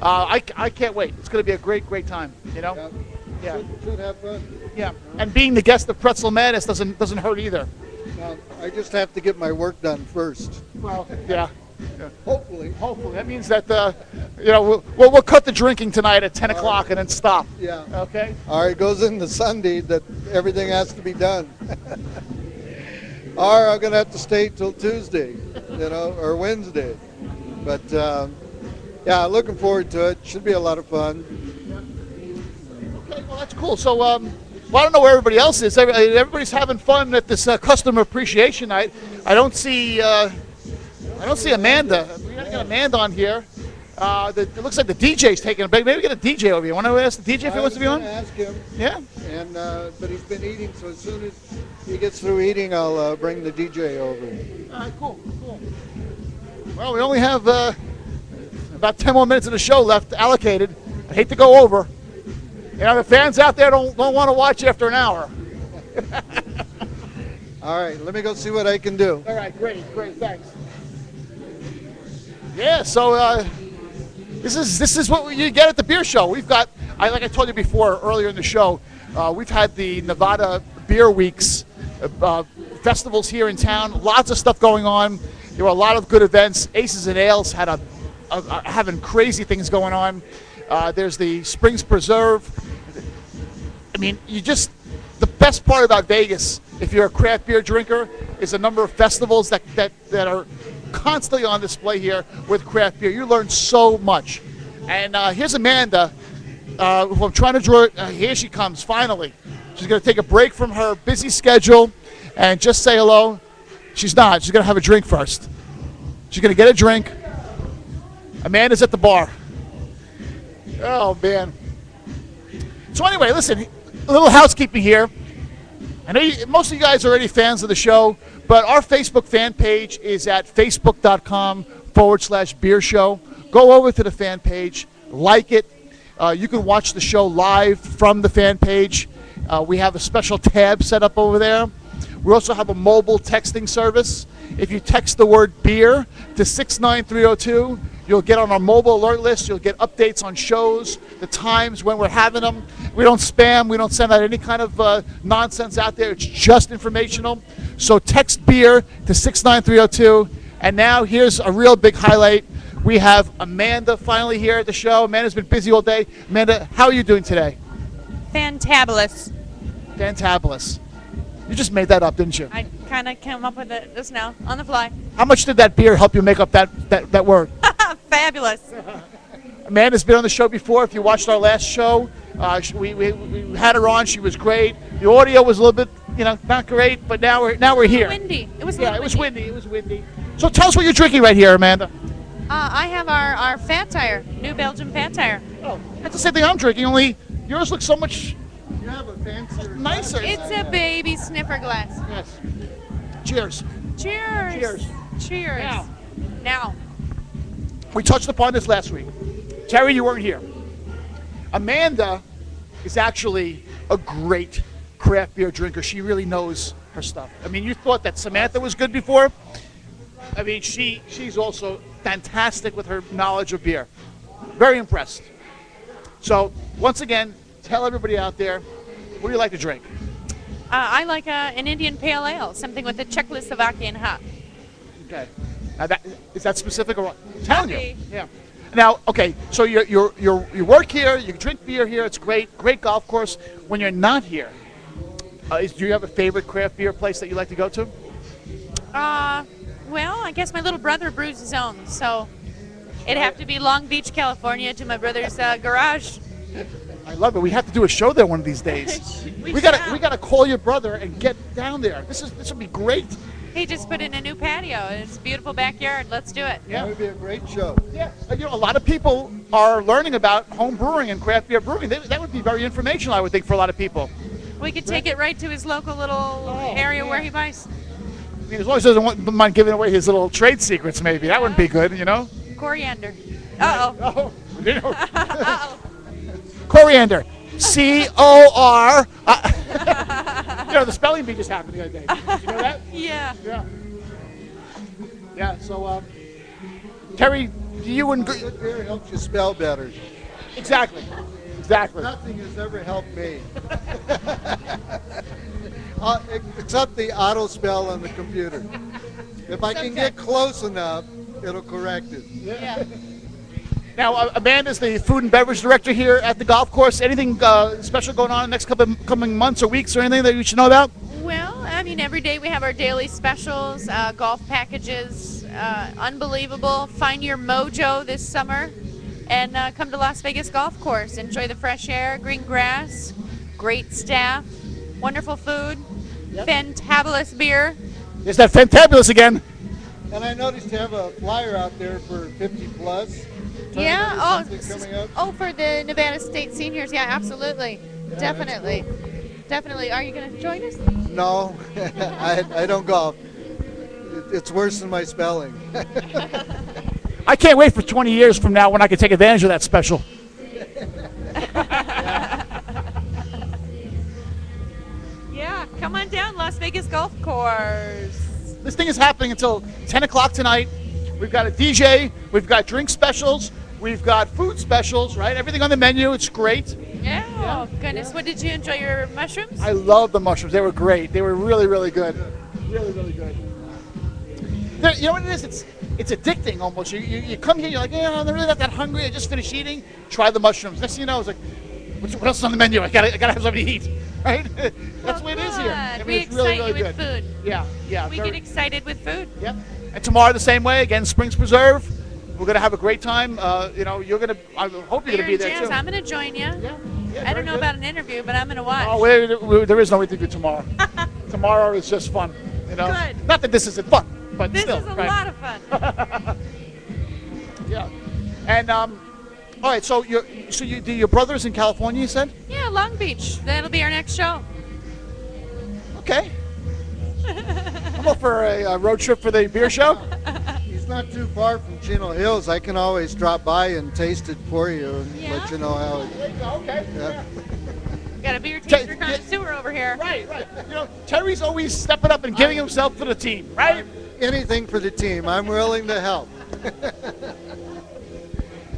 I can't wait. It's going to be a great time. You know. Yeah. Yeah. Should have fun. Yeah. And being the guest of Pretzel Madness doesn't hurt either. Now, I just have to get my work done first. Well, yeah. Hopefully. Hopefully, that means that you know we'll cut the drinking tonight at 10 o'clock and then stop. Yeah. Okay. All right, it goes into Sunday that everything has to be done. Or I'm going to have to stay till Tuesday, you know, or Wednesday. But, yeah, looking forward to it. Should be a lot of fun. Okay. Well, that's cool. So, well, I don't know where everybody else is. Everybody's having fun at this customer appreciation night. I don't see Amanda. We gotta get Amanda on here. It looks like the DJ's taking a break. Maybe get a DJ over here. Want to ask the DJ if he wants to be on? I was gonna ask him, Yeah. and but he's been eating, so as soon as he gets through eating, I'll bring the DJ over. All right. Cool. Well, we only have about 10 more minutes of the show left allocated. I hate to go over. You know, the fans out there don't want to watch after an hour. All right, let me go see what I can do. All right, great, thanks. Yeah, so this is what you get at the beer show. We've got, like I told you before earlier in the show, we've had the Nevada Beer Weeks festivals here in town. Lots of stuff going on. There were a lot of good events. Aces and Ales had having crazy things going on. There's the Springs Preserve. I mean, the best part about Vegas, if you're a craft beer drinker, is the number of festivals that are constantly on display here with craft beer. You learn so much. And here's Amanda, who I'm trying to draw. Here she comes, finally. She's going to take a break from her busy schedule and just say hello. She's not. She's going to have a drink first. She's going to get a drink. Amanda's at the bar. Oh, man. So anyway, listen, a little housekeeping here. I know most of you guys are already fans of the show, but our Facebook fan page is at facebook.com/beer show. Go over to the fan page, like it. You can watch the show live from the fan page. We have a special tab set up over there. We also have a mobile texting service. If you text the word beer to 69302, you'll get on our mobile alert list. You'll get updates on shows, the times when we're having them. We don't spam. We don't send out any kind of nonsense out there. It's just informational. So text beer to 69302. And now here's a real big highlight. We have Amanda finally here at the show. Amanda's been busy all day. Amanda, how are you doing today? Fantabulous. Fantabulous. You just made that up, didn't you? I kind of came up with it just now on the fly. How much did that beer help you make up that word? Fabulous. Amanda's been on the show before. If you watched our last show, we had her on. She was great. The audio was a little bit, not great, but now we're here. Windy. It was a Yeah, little it was windy. So tell us what you're drinking right here, Amanda. I have our Fat Tire, New Belgium Fat Tire. Oh, that's the same thing I'm drinking. Only yours looks so much. You have a fancier, nicer. It's a baby sniffer glass. Yes. Cheers. Cheers. Cheers. Cheers. Now. We touched upon this last week. Terry, you weren't here. Amanda is actually a great craft beer drinker. She really knows her stuff. I mean, you thought that Samantha was good before. I mean, she's also fantastic with her knowledge of beer. Very impressed. So, once again, tell everybody out there, what do you like to drink? I like an Indian Pale Ale, something with a Czechoslovakian hop. Okay. Now is that specific or what? I'm telling you. Coffee. Yeah. Now, okay, so you work here, you drink beer here, it's great golf course. When you're not here, do you have a favorite craft beer place that you like to go to? Well, I guess my little brother brews his own, so It'd have to be Long Beach, California, to my brother's garage. I love it. We have to do a show there one of these days. we gotta call your brother and get down there. This would be great. He just put in a new patio. It's a beautiful backyard. Let's do it. Yeah. That would be a great show. Yeah, a lot of people are learning about home brewing and craft beer brewing. That would be very informational, I would think, for a lot of people. We could take it right to his local little area where he buys. I mean, as long as he doesn't mind giving away his little trade secrets, maybe that wouldn't be good, Coriander. Uh-oh. Oh, Uh-oh. coriander, C-O-R. The spelling bee just happened the other day. Did you know that? Yeah. Yeah. Yeah. So, Terry, you and Good beer helps you spell better. exactly. Nothing has ever helped me. Except the auto spell on the computer. If I can get close enough, it'll correct it. Yeah. Now, Amanda's the food and beverage director here at the golf course. Anything special going on in the next coming months or weeks or anything that you should know about? Well, I mean, every day we have our daily specials, golf packages, unbelievable. Find your mojo this summer and come to Las Vegas Golf Course. Enjoy the fresh air, green grass, great staff, wonderful food, fantabulous beer. Is that fantabulous again? And I noticed you have a flyer out there for 50 plus. Yeah. Coming up. Oh, for the Nevada State Seniors. Yeah, absolutely. Definitely. Definitely. Are you going to join us? No, I don't golf. It's worse than my spelling. I can't wait for 20 years from now when I can take advantage of that special. Yeah, come on down, Las Vegas Golf Course. This thing is happening until 10 o'clock tonight. We've got a DJ, we've got drink specials, we've got food specials, right? Everything on the menu, it's great. Yeah. Oh, goodness. What did you enjoy your mushrooms? I love the mushrooms. They were great. They were really, really good. Really, really good. You know what it is? It's addicting almost. You come here, you're like, I'm really not that hungry. I just finished eating. Try the mushrooms. Next thing you know, it's like, what else is on the menu? I gotta have something to eat, right? That's the way it is here. I mean, We it's really, excite really you with good. food. Yeah. We very- get excited with food. Yep. And tomorrow the same way. Again, Springs Preserve. We're gonna have a great time. You're gonna. I hope you're gonna be there Jams, too. I'm going to join you. Yeah. I don't know about an interview, but I'm going to watch. Oh, there is no interview tomorrow. Tomorrow is just fun. Good. Not that this isn't fun, but This still. is a right? lot of fun. Yeah. And all right. So your brother's in California, you said? Yeah, Long Beach. That'll be our next show. Okay. I'm up for a road trip for the beer show. He's not too far from Chino Hills. I can always drop by and taste it for you and Yeah? let you know how it. There you go. Okay. Yeah. Got a beer taster connoisseur over here. Right. Terry's always stepping up and giving himself to the team, right? Anything for the team. I'm willing to help.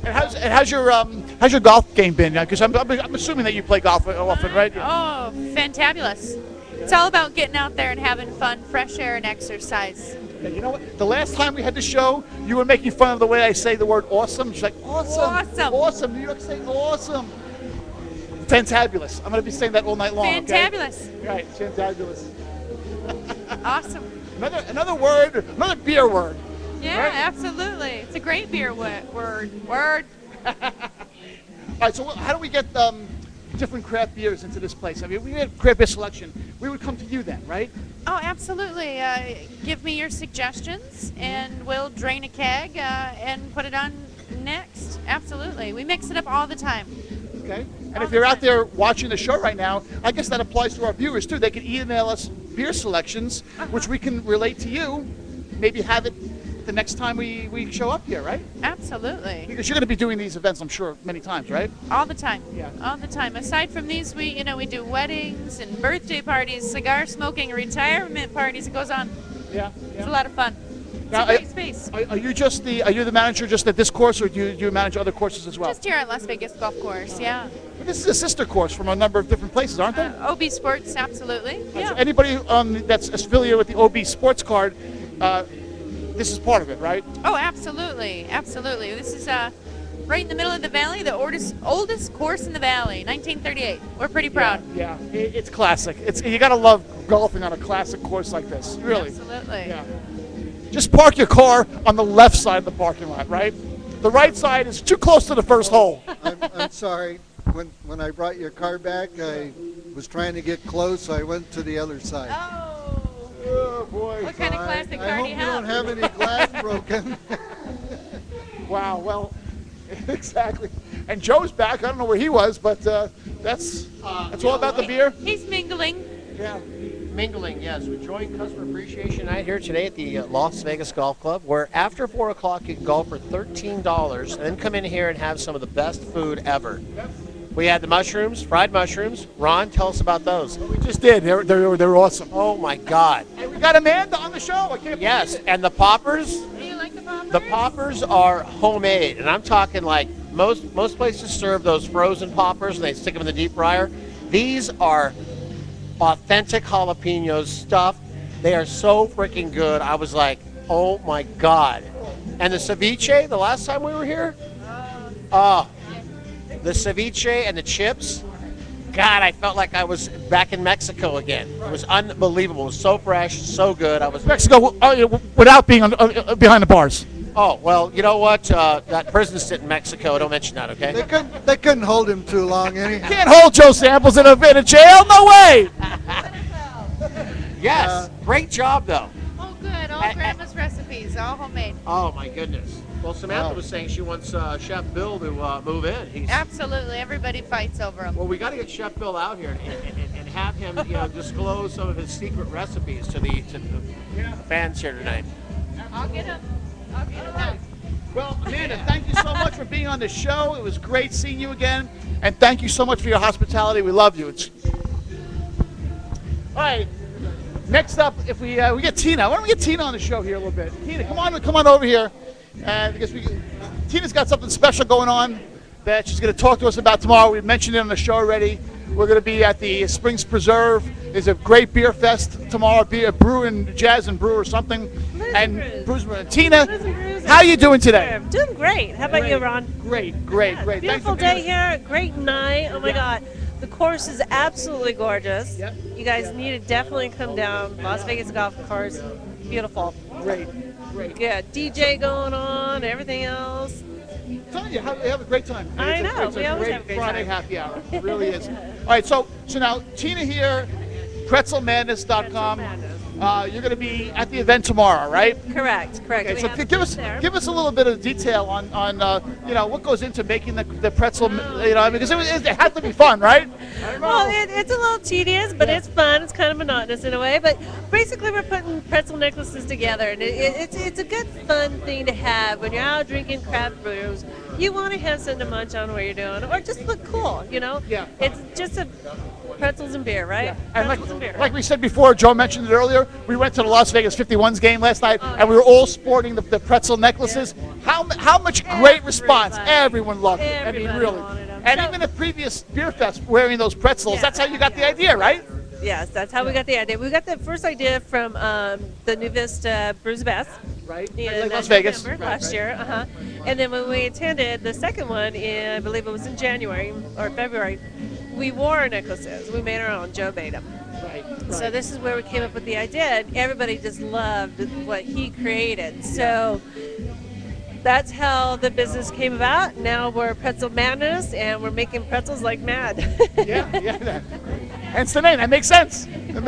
And how's your golf game been? Because I'm assuming that you play golf often, right? Oh, fantabulous. It's all about getting out there and having fun, fresh air and exercise. Yeah, you know what? The last time we had the show, you were making fun of the way I say the word awesome. She's like, awesome. Awesome. New York State, awesome. Fantabulous. I'm going to be saying that all night long. Fantabulous. Okay? Right, fantabulous. Awesome. Another word, another beer word. Yeah, Right. absolutely. It's a great beer word. Word. All right, so how do we get different craft beers into this place? I mean, we had craft beer selection. We would come to you then, right? Oh, absolutely. Give me your suggestions, and we'll drain a keg and put it on next. Absolutely. We mix it up all the time. Okay. And All if the you're out time. there watching the show right now, I guess that applies to our viewers too. They can email us beer selections, which we can relate to you. Maybe have it the next time we show up here, right? Absolutely. Because you're going to be doing these events, I'm sure, many times, right? All the time. Yeah. All the time. Aside from these, we do weddings and birthday parties, cigar smoking, retirement parties. It goes on. Yeah. It's a lot of fun. It's Now, a great space. Are you the manager just at this course, or do you manage other courses as well? Just here at Las Vegas Golf Course, yeah. But this is a sister course from a number of different places, aren't they? OB Sports, absolutely. So Yeah. anybody that's affiliated with the OB Sports Card, this is part of it, right? Oh, absolutely. Absolutely. This is right in the middle of the valley, the oldest course in the valley, 1938. We're pretty proud. Yeah, it's classic. You got to love golfing on a classic course like this, really. Absolutely. Yeah. Just park your car on the left side of the parking lot, right? The right side is too close to the first hole. I'm sorry. When I brought your car back, I was trying to get close, so I went to the other side. Oh. Oh, boy. What kind of classic I car hope do you you don't have? have any glass broken. Wow, well, exactly. And Joe's back. I don't know where he was, but that's all about the beer. He's mingling. Yeah. Mingling, yes. We joined Customer Appreciation Night here today at the Las Vegas Golf Club, where after 4 o'clock you can golf for $13 and then come in here and have some of the best food ever. We had the mushrooms, fried mushrooms. Ron, tell us about those. We just did. They're awesome. Oh, my God. And we got Amanda on the show. I can't Yes, believe it. and the poppers, Do you like the poppers? the poppers are homemade. And I'm talking like most places serve those frozen poppers and they stick them in the deep fryer. These are authentic jalapenos stuffed. They are so freaking good. I was like, oh my God. And the ceviche, the last time we were here, the ceviche and the chips, God, I felt like I was back in Mexico again. It was unbelievable. It was so fresh, so good. I was Mexico without being behind the bars. Oh, well, you know what? That prison sit in Mexico. Don't mention that, okay? They couldn't hold him too long anyhow. Can't hold Joe Samples in a jail. No way. Yes. Great job, though. Oh, good. All grandma's recipes, all homemade. Oh, my goodness. Well, Samantha Wow. was saying she wants Chef Bill to move in. Absolutely. Everybody fights over them. Well, we got to get Chef Bill out here and have him, disclose some of his secret recipes to the fans here tonight. I'll get them. I'll get them. Well, Amanda, thank you so much for being on the show. It was great seeing you again, and thank you so much for your hospitality. We love you. All right. Next up, if we get Tina. Why don't we get Tina on the show here a little bit? Tina, come on over here. Because Tina's got something special going on that she's going to talk to us about tomorrow. We mentioned it on the show already. We're going to be at the Springs Preserve. There's a great beer fest tomorrow, brew and jazz and brew or something. Tina, how are you doing today? Doing great. How about you, Ron? Great. Beautiful Thanks for day being here. Great night. Oh my God. The course is absolutely gorgeous. Yep. You guys need to definitely come down. Las Vegas Golf Course. Beautiful. Great. Good. DJ going on, everything else. I'm telling you, have a great time. I know. It's We a always great have a great Friday time. happy hour. It really is. All right, so now Tina here, pretzelmadness.com. You're going to be at the event tomorw, right? Correct. Okay, We so have give us there. a little bit of detail on what goes into making the pretzel. Because it had to be fun, right? Well, it's a little tedious, but it's fun. It's kind of monotonous in a way. But basically, we're putting pretzel necklaces together, and it's a good, fun thing to have when you're out drinking craft brews. You want to have something to munch on while you're doing, or just look cool. Yeah. It's just pretzels and beer, right? And Pretzels and beer. like we said before, Joe mentioned it earlier. We went to the Las Vegas 51s game last night, Oh, and we were all sporting the pretzel necklaces. How much great response! Everyone loved it. I mean, Everybody really. wanted 'em. And So- even at previous beer fest, wearing those pretzels. Yeah. That's how you got the idea, right? Yes, that's how we got the idea. We got the first idea from the New Vista Brews Best. Right. In Like Las Vegas. November last year. And then when we attended the second one, I believe it was in January or February, we wore our necklaces. We made our own. Joe made them. Right. So this is where we came up with the idea, and everybody just loved what he created. So that's how the business came about. Now we're Pretzel Madness, and we're making pretzels like mad. Yeah. Hence the name. That makes sense. All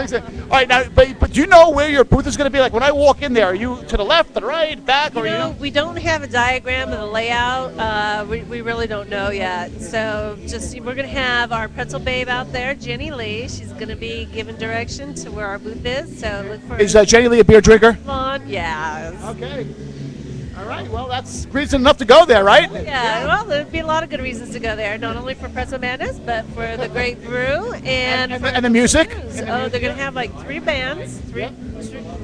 right, now, but do you know where your booth is going to be? Like when I walk in there, are you to the left, to the right, back, or You know, are you? we don't have a diagram of the layout. We really don't know yet. So we're going to have our pretzel babe out there, Jenny Lee. She's going to be giving direction to where our booth is. So look for Is Jenny Lee a beer drinker? on. Yes. Okay. All right. Well, that's reason enough to go there, right? Yeah, well, there'd be a lot of good reasons to go there, not only for Pretzel Madness, but for the great brew and for And the music. blues. Oh, they're going to have like three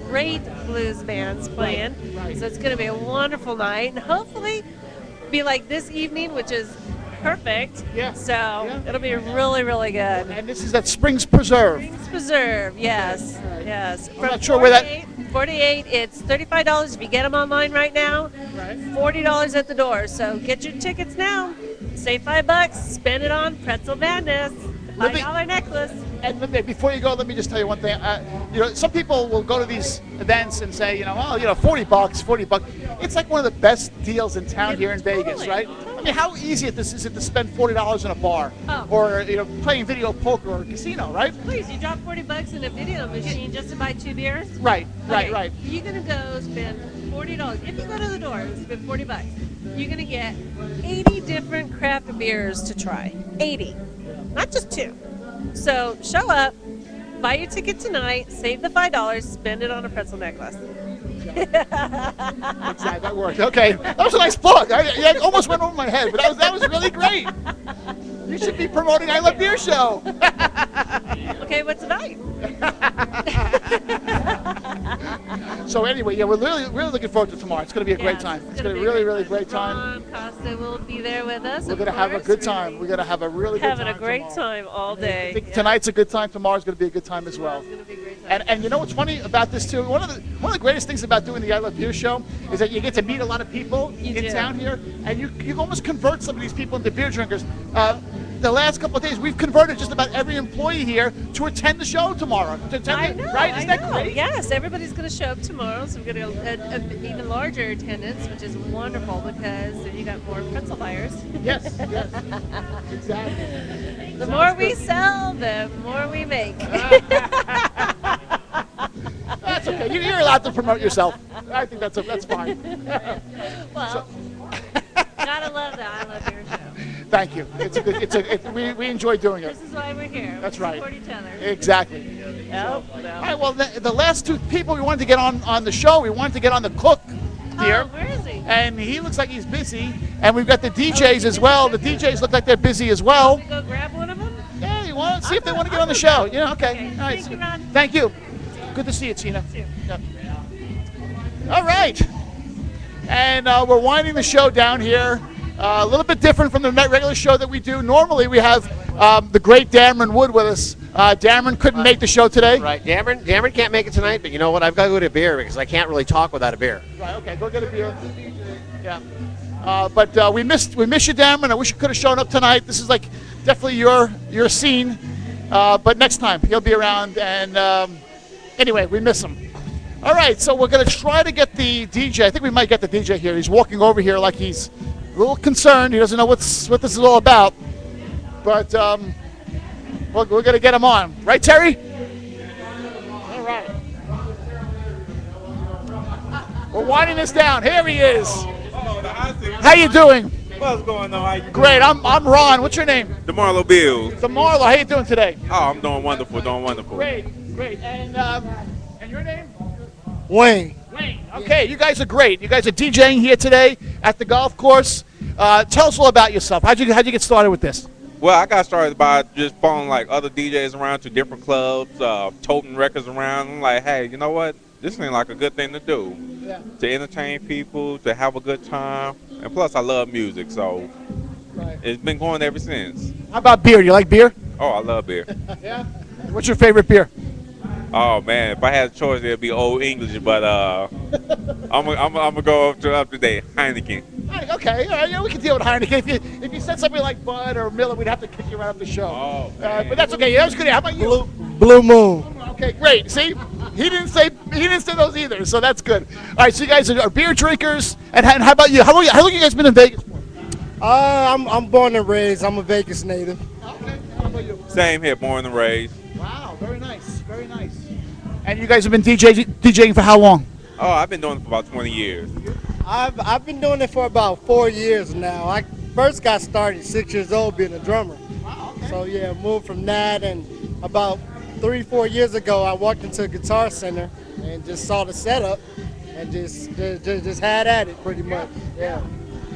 great blues bands playing. So it's going to be a wonderful night, and hopefully be like this evening, which is perfect. Yeah. So Yeah. it'll be really, really good. And this is at Springs Preserve. Springs Preserve, yes, yes. I'm not sure where that- 48, it's $35 if you get them online right now. Right. $40 at the door. So get your tickets now. Save $5, spend it on Pretzel Madness. let me, $5 necklace. and before you go, let me just tell you one thing. Some people will go to these events and say, $40, $40. It's like one of the best deals in town here in Vegas, Totally, right? I mean, how easy is it to spend $40 in a bar Oh. or playing video poker or casino, right? Please, you drop $40 in a video machine just to buy 2 beers. Right. Okay, You're gonna go spend $40. If you go to the door and spend $40, you're gonna get 80 different craft beers to try. 80, not just 2. So show up, buy your ticket tonight, save the $5, spend it on a pretzel necklace. Exactly, that worked. Okay, that was a nice plug. I almost went over my head, but that was really great. You should be promoting I Love Beer Show. Okay, what's the value? So anyway, yeah, we're really looking forward to tomorrow. It's going to be a great time. It's going to be a really great time. Ron Costa will be there with us. We're of going to have a course. good time. We're going to have a really good time. Having a great tomorrow. time all I day. think tonight's a good time. Tomorrow's going to be a good time as well. It's gonna be a great time. And you know what's funny about this too? One of the greatest things about doing the I Love Beer Show is that you get to meet a lot of people You in do. town here, and you almost convert some of these people into beer drinkers. The last couple of days, we've converted just about every employee here to attend the show tomorrow. I know, right? I Isn't that know. great? Yes, everybody's going to show up tomorrow, so we're going to an even larger attendance, which is wonderful because then you got more pretzel buyers. Yes, exactly. The more we sell, the more we make. That's okay. You're allowed to promote yourself. I think that's fine. Well, gotta love the I Love Beer Show. Thank you. We enjoy doing it. This is why we're here. That's we right. Support each other. Exactly. Oh, All right. Well, the last 2 people we wanted to get on the show, we wanted to get on the cook here. Oh, where is he? And he looks like he's busy. And we've got the DJs as well. The DJs look like they're busy as well. We go grab one of them? Yeah, you want to see if they want to get on the show? Yeah, okay. Okay. All right. Thank you, Ron. Thank you. Good to see you, Tina. You too. Yep. All right. And we're winding the show down here. A little bit different from the regular show that we do. Normally we have the great Dameron Wood with us. Dameron couldn't make the show today. Right. Dameron can't make it tonight, but you know what? I've got to go to a beer because I can't really talk without a beer. Right, okay, go get a beer. Yeah. But we missed you, Dameron. I wish you could have shown up tonight. This is like definitely your scene. But next time he'll be around. And anyway, we miss him. All right, so we're going to try to get the DJ. I think we might get the DJ here. He's walking over here like he's a little concerned. He doesn't know what this is all about. But we're going to get him on. Right, Terry? All right. We're winding this down. Here he is. How you doing? What's going on? How you Great. I'm Ron. What's your name? DeMarlo Bills. DeMarlo. How you doing today? Oh, I'm doing wonderful, Great. And your name? Wayne. Wayne. Okay, you guys are great. You guys are DJing here today at the golf course. Tell us all about yourself. How'd you get started with this? Well, I got started by just following like other DJs around to different clubs, toting records around. I'm like, hey, you know what? This seems like a good thing to do. Yeah. To entertain people, to have a good time. And plus, I love music, so Right. it's been going ever since. How about beer? You like beer? Oh, I love beer. Yeah. What's your favorite beer? Oh, man, if I had a choice, it'd be Old English, but I'm gonna go up to date Heineken. Okay, all right, yeah, we can deal with Heineken. If you said something like Bud or Miller, we'd have to kick you out of the show. Oh, But that's okay. That was good. How about you? Blue Moon. Okay, great. See, he didn't say those either, so that's good. All right, so you guys are beer drinkers, and how about you? How long have you guys been in Vegas for? I'm born and raised. I'm a Vegas native. Okay. How about you? Same here, born and raised. Wow, very nice, very nice. And you guys have been DJing for how long? Oh, I've been doing it for about 20 years. I've been doing it for about 4 years now. I first got started 6 years old being a drummer. Wow, okay. So yeah, moved from that, and about 3-4 years ago, I walked into a Guitar Center and just saw the setup and just had at it pretty much. Yeah.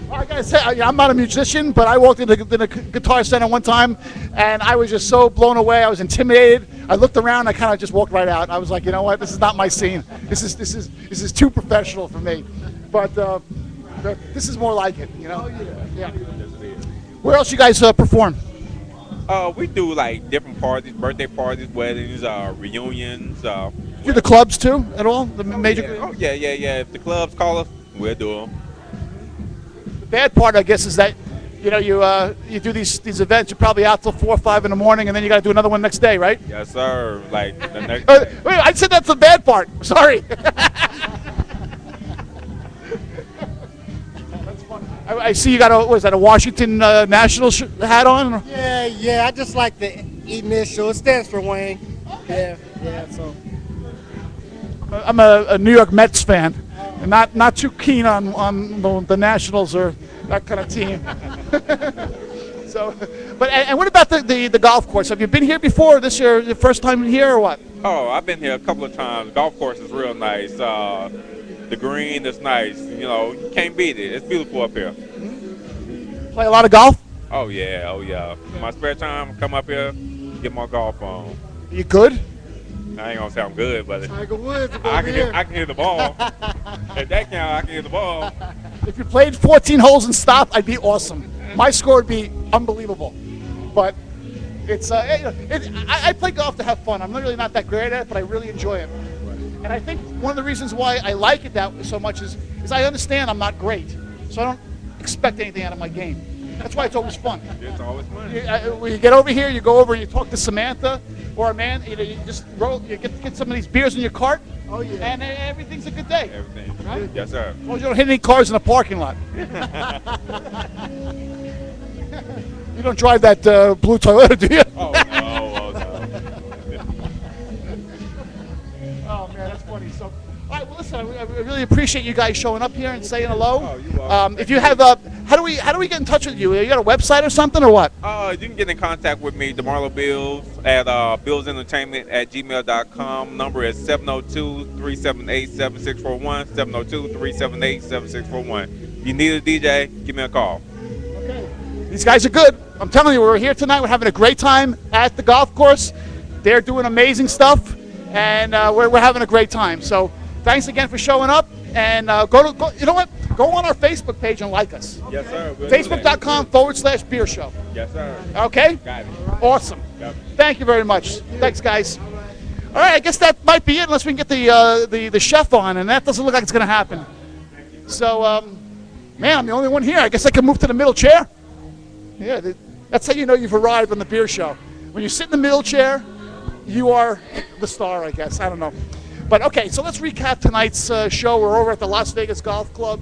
Well, I gotta say, I'm not a musician, but I walked into the Guitar Center one time, and I was just so blown away. I was intimidated. I looked around. I kind of just walked right out. I was like, you know what? This is not my scene. This is too professional for me. But this is more like it. You know? Yeah. Where else you guys perform? We do like different parties, birthday parties, weddings, reunions. Do the clubs too at all? The major. Oh yeah. If the clubs call us, we'll do them. The bad part, I guess, is that you do these events. You're probably out till 4 or 5 in the morning, and then you got to do another one next day, right? Yes, sir. Like the next. Wait, I said that's the bad part. Sorry. That's funny. I see you got a Washington Nationals hat on? Yeah. I just like the initial. It stands for Wayne. Yeah. So I'm a New York Mets fan, and not too keen on the Nationals or that kind of team. So, and what about the golf course? Have you been here before? This your first time here or what? Oh, I've been here a couple of times. Golf course is real nice. The green is nice. You can't beat it. It's beautiful up here. Play a lot of golf? Oh yeah. In my spare time, come up here, get my golf on. You good? I ain't gonna say I'm good, but Tiger Woods. I can hit the ball. At that count, I can hit the ball. If you played 14 holes and stopped, I'd be awesome. My score would be unbelievable. But it's I play golf to have fun. I'm really not that great at it, but I really enjoy it. And I think one of the reasons why I like it that so much is I understand I'm not great, so I don't expect anything out of my game. That's why it's always fun. It's always fun. When you get over here, you go over and you talk to Samantha or a man. You just you get some of these beers in your cart. Oh yeah. And everything's a good day. Everything. Right? Yes, sir. As long as you don't hit any cars in the parking lot. You don't drive that blue Toyota, do you? Oh no. Oh man, that's funny. So, all right. Well, listen, I really appreciate you guys showing up here and saying hello. Oh, you're welcome. If you have, how do we get in touch with you? You got a website or something or what? You can get in contact with me, DeMarlo Bills, at billsentertainment@gmail.com. Number is 702-378-7641. 702-378-7641. If you need a DJ, give me a call. Okay. These guys are good. I'm telling you, we're here tonight. We're having a great time at the golf course. They're doing amazing stuff, and we're having a great time. So thanks again for showing up. And go. You know what? Go on our Facebook page and like us. Yes, sir. Facebook.com/beer show. Yes, sir. Okay? Got it. Awesome. Yep. Thank you very much. Thanks, guys. All right, I guess that might be it unless we can get the chef on, and that doesn't look like it's going to happen. So, man, I'm the only one here. I guess I can move to the middle chair. Yeah, that's how you know you've arrived on the beer show. When you sit in the middle chair, you are the star, I guess. I don't know. But, okay, so let's recap tonight's show. We're over at the Las Vegas Golf Club.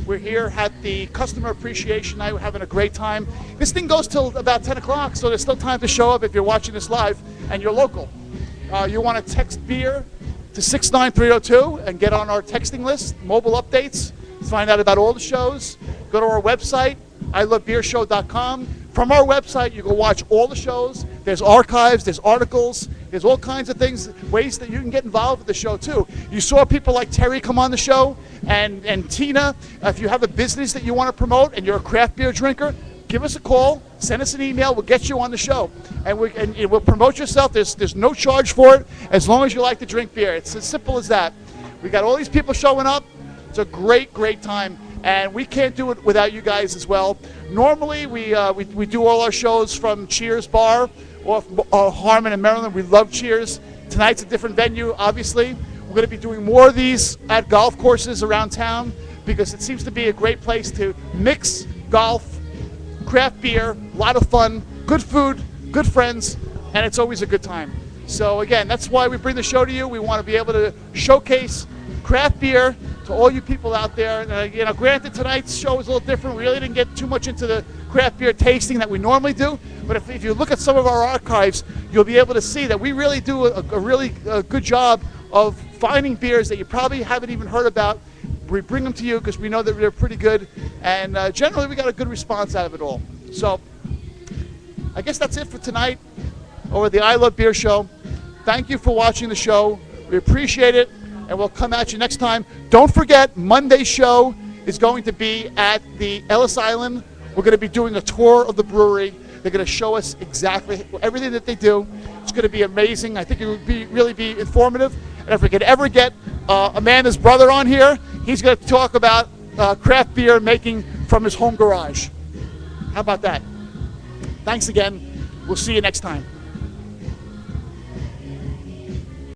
We're here at the Customer Appreciation Night. We're having a great time. This thing goes till about 10 o'clock, so there's still time to show up if you're watching this live and you're local. You want to text beer to 69302 and get on our texting list, mobile updates, find out about all the shows. Go to our website, ilovebeershow.com. From our website, you can watch all the shows. There's archives, there's articles, there's all kinds of things, ways that you can get involved with the show too. You saw people like Terry come on the show and Tina. If you have a business that you want to promote and you're a craft beer drinker, give us a call, send us an email, we'll get you on the show. And we'll promote yourself. There's no charge for it as long as you like to drink beer. It's as simple as that. We got all these people showing up. It's a great, great time. And we can't do it without you guys as well. Normally, we do all our shows from Cheers Bar or Harmon in Maryland. We love Cheers. Tonight's a different venue, obviously. We're going to be doing more of these at golf courses around town because it seems to be a great place to mix golf, craft beer, a lot of fun, good food, good friends, and it's always a good time. So, again, that's why we bring the show to you. We want to be able to showcase craft beer to all you people out there. And, granted, tonight's show is a little different. We really didn't get too much into the craft beer tasting that we normally do. But if you look at some of our archives, you'll be able to see that we really do a really good job of finding beers that you probably haven't even heard about. We bring them to you because we know that they're pretty good. And generally, we got a good response out of it all. So I guess that's it for tonight over the I Love Beer Show. Thank you for watching the show. We appreciate it. And we'll come at you next time. Don't forget, Monday's show is going to be at the Ellis Island. We're going to be doing a tour of the brewery. They're going to show us exactly everything that they do. It's going to be amazing. I think it would really be informative. And if we could ever get Amanda's brother on here, he's going to talk about craft beer making from his home garage. How about that? Thanks again. We'll see you next time.